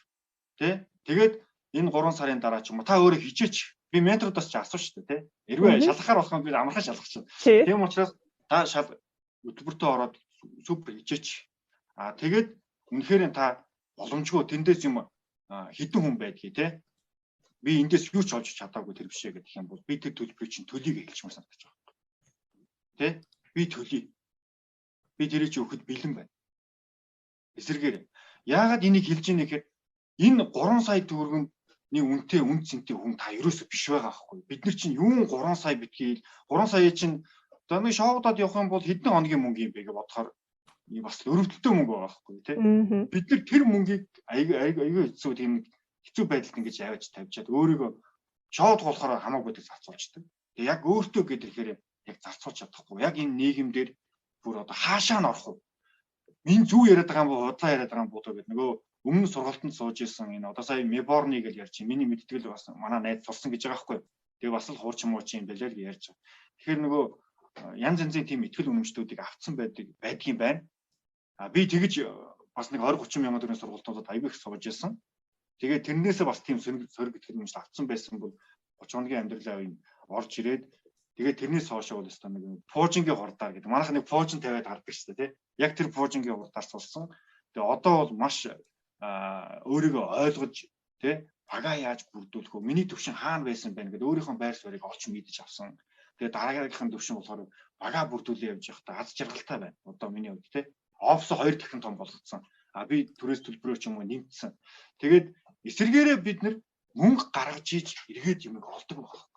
S8: Тэ? Тэгээд энэ 3 сарын дараа ч юм уу та өөрөө хичээч. Би менторудаас ч асууж шүү дээ, тэ? Хэрвээ шалгахаар болох юм би амархан шалгах чинь. Тийм учраас та хөтөлбөртөө ороод супер хичээч. Тэгээд үнэхээр та боломжгүй тэндээс юм хідэн хүн байдгийг те би эндээс юу ч олж чадаагүй тэр бишээ гэх юм бол би тэр төлбөрийг чинь төлийг хэлчихмээр санагдаж байгаа. Тэ би төлөе. Би тэрийг ч өгөхөд бэлэн байна. Эсэргээр яагаад энийг хэлж ийнэ гэхээр энэ 3 сая төгрөгийн үнэтэй үн цэнтэй хүн та ерөөсөө биш байгаа байхгүй. Бид нар чинь юун 3 сая битгийл 3 сая чинь одоо нэг шоудад явах юм бол хэдэн хоногийн мөнгө юм бэ гэж бодохоор бас өрөвдөлтөө мөнгө байгаа байхгүй тий. Бид нар тэр мөнгийг аягүй хэцүү тийм хэцүү байдалд ингэж аваач тавьчаад өөрийгөө шоуд болохоор хамаагүй гэж зарцуулчихдаг. Тэгээ яг өөртөө гэдэрэхээр яг зарцуулж чадахгүй. Яг энэ нийгэмдэр бүр одоо хаашаа н орох вэ? Минь зүү яриад байгаа юм бол худлаа яриад байгаа юм боо гэдэг нөгөө өмнө сургалтанд сууж исэн энэ одоо сая Меборни гэж ярьж миний мэдтгэл бас манай найз сурсан гэж байгаа байхгүй. Тэгээ бас л хуурч мууч юм бэлээ гэж ярьж байгаа. Тэгэхээр нөгөө янз янзын тийм итгэл үнэмшлүүдийг авцсан байдгийн байна. Би тэгж бас нэг 20-30 мянган төгрөгийн сургалтуудад аягүй их сууж исэн. Тэгээд тэрнээсээ бас тийм сөрөг итгэл үнэмшил авцсан байсан бол 30 хоногийн амьдралаа үе орж ирээд тэгээд тэрнээс хоошоо бол өстой нэг пуужингийн хурдаар гэдэг. Манайх нэг пуужин тавиад хардаг шүү дээ, тий. Яг тэр пуужингийн хурдаар суулсан. Тэгээд одоо бол маш өөрийгөө ойлгож, тий, бага яаж бүрдүүлэх вэ? Миний төвшин хаана байсан бэ гэдэг өөрийнхөө байр суурийг олж мэдэж авсан. Тэгээд дараагийнхын төвшин болохоор бага бүрдүүлээ явж явахдаа аз жаргалтай байна. Одоо миний хувьд, тий. Офс 2 дахин том болгоцсон. Би төрөөс төлбөрөө ч юм уу нэмсэн. Тэгээд эсэргээрээ бид нэр мөнгө гаргаж ийж эргээд юмыг олдог байх.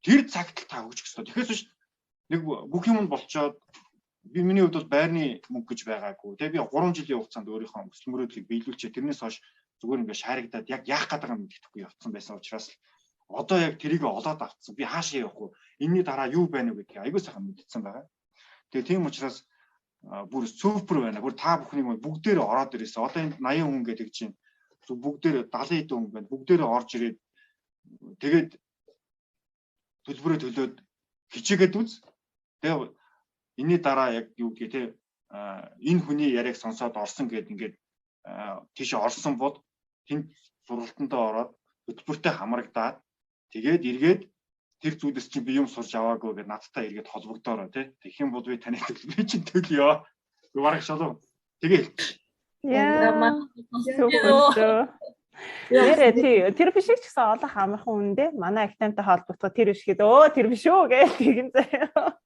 S8: Тэр цагт та өгч гэсэн. Тэгэхээс биш нэг бүх юм нь болчоод би миний хувьд бол байрны мөнгө гэж байгаагүй. Тэгээ би 3 жилийн хугацаанд өөрийнхөө өсөл мөрөөдлийг биелүүлчихээ. Тэрнээс хойш зүгээр ингээ шааригдаад яг яах гэдэг юм мэддэхгүй явцсан байсан учраас одоо яг тэрийг олоод авцсан. Би хаашаа явах вэ? Энийний дараа юу байна вэ гэдгийг аягүй сайхан мэдсэн байгаа. Тэгээ тийм учраас бүр супер байна. Бүр та бүхний бүгдээрээ ороод ирээсэ. Одоо энд 80 хүн гэдэг чинь бүгдээрээ 70 хэдэн хүн байна. Бүгдээрээ орж ирээд тэгээд төлбөрөө төлөөд хичээгээд үз. Тэгээ энэний дараа яг юу гэдгийг те энэ хүний яриаг сонсоод орсон гэд ингээд тийш орсон бол тэнд сургалтандаа ороод хөтөлбөртэй хамрагдаад тэгээд эргээд тэр зүйлс чинь би юм сурч аваагүй гэдээ надтай эргээд холбогдоорой тий. Тэгэх юм бол би таны төлбөрийг чинь төлөё. Би барах шалуу. Тэгээл.
S9: Яа. Тэр биш ч гэсэн олон хамархан үндэ манай актемтай холбогдоход тэр биш гэдэг. Тэр биш үү гэж тэгин заяа.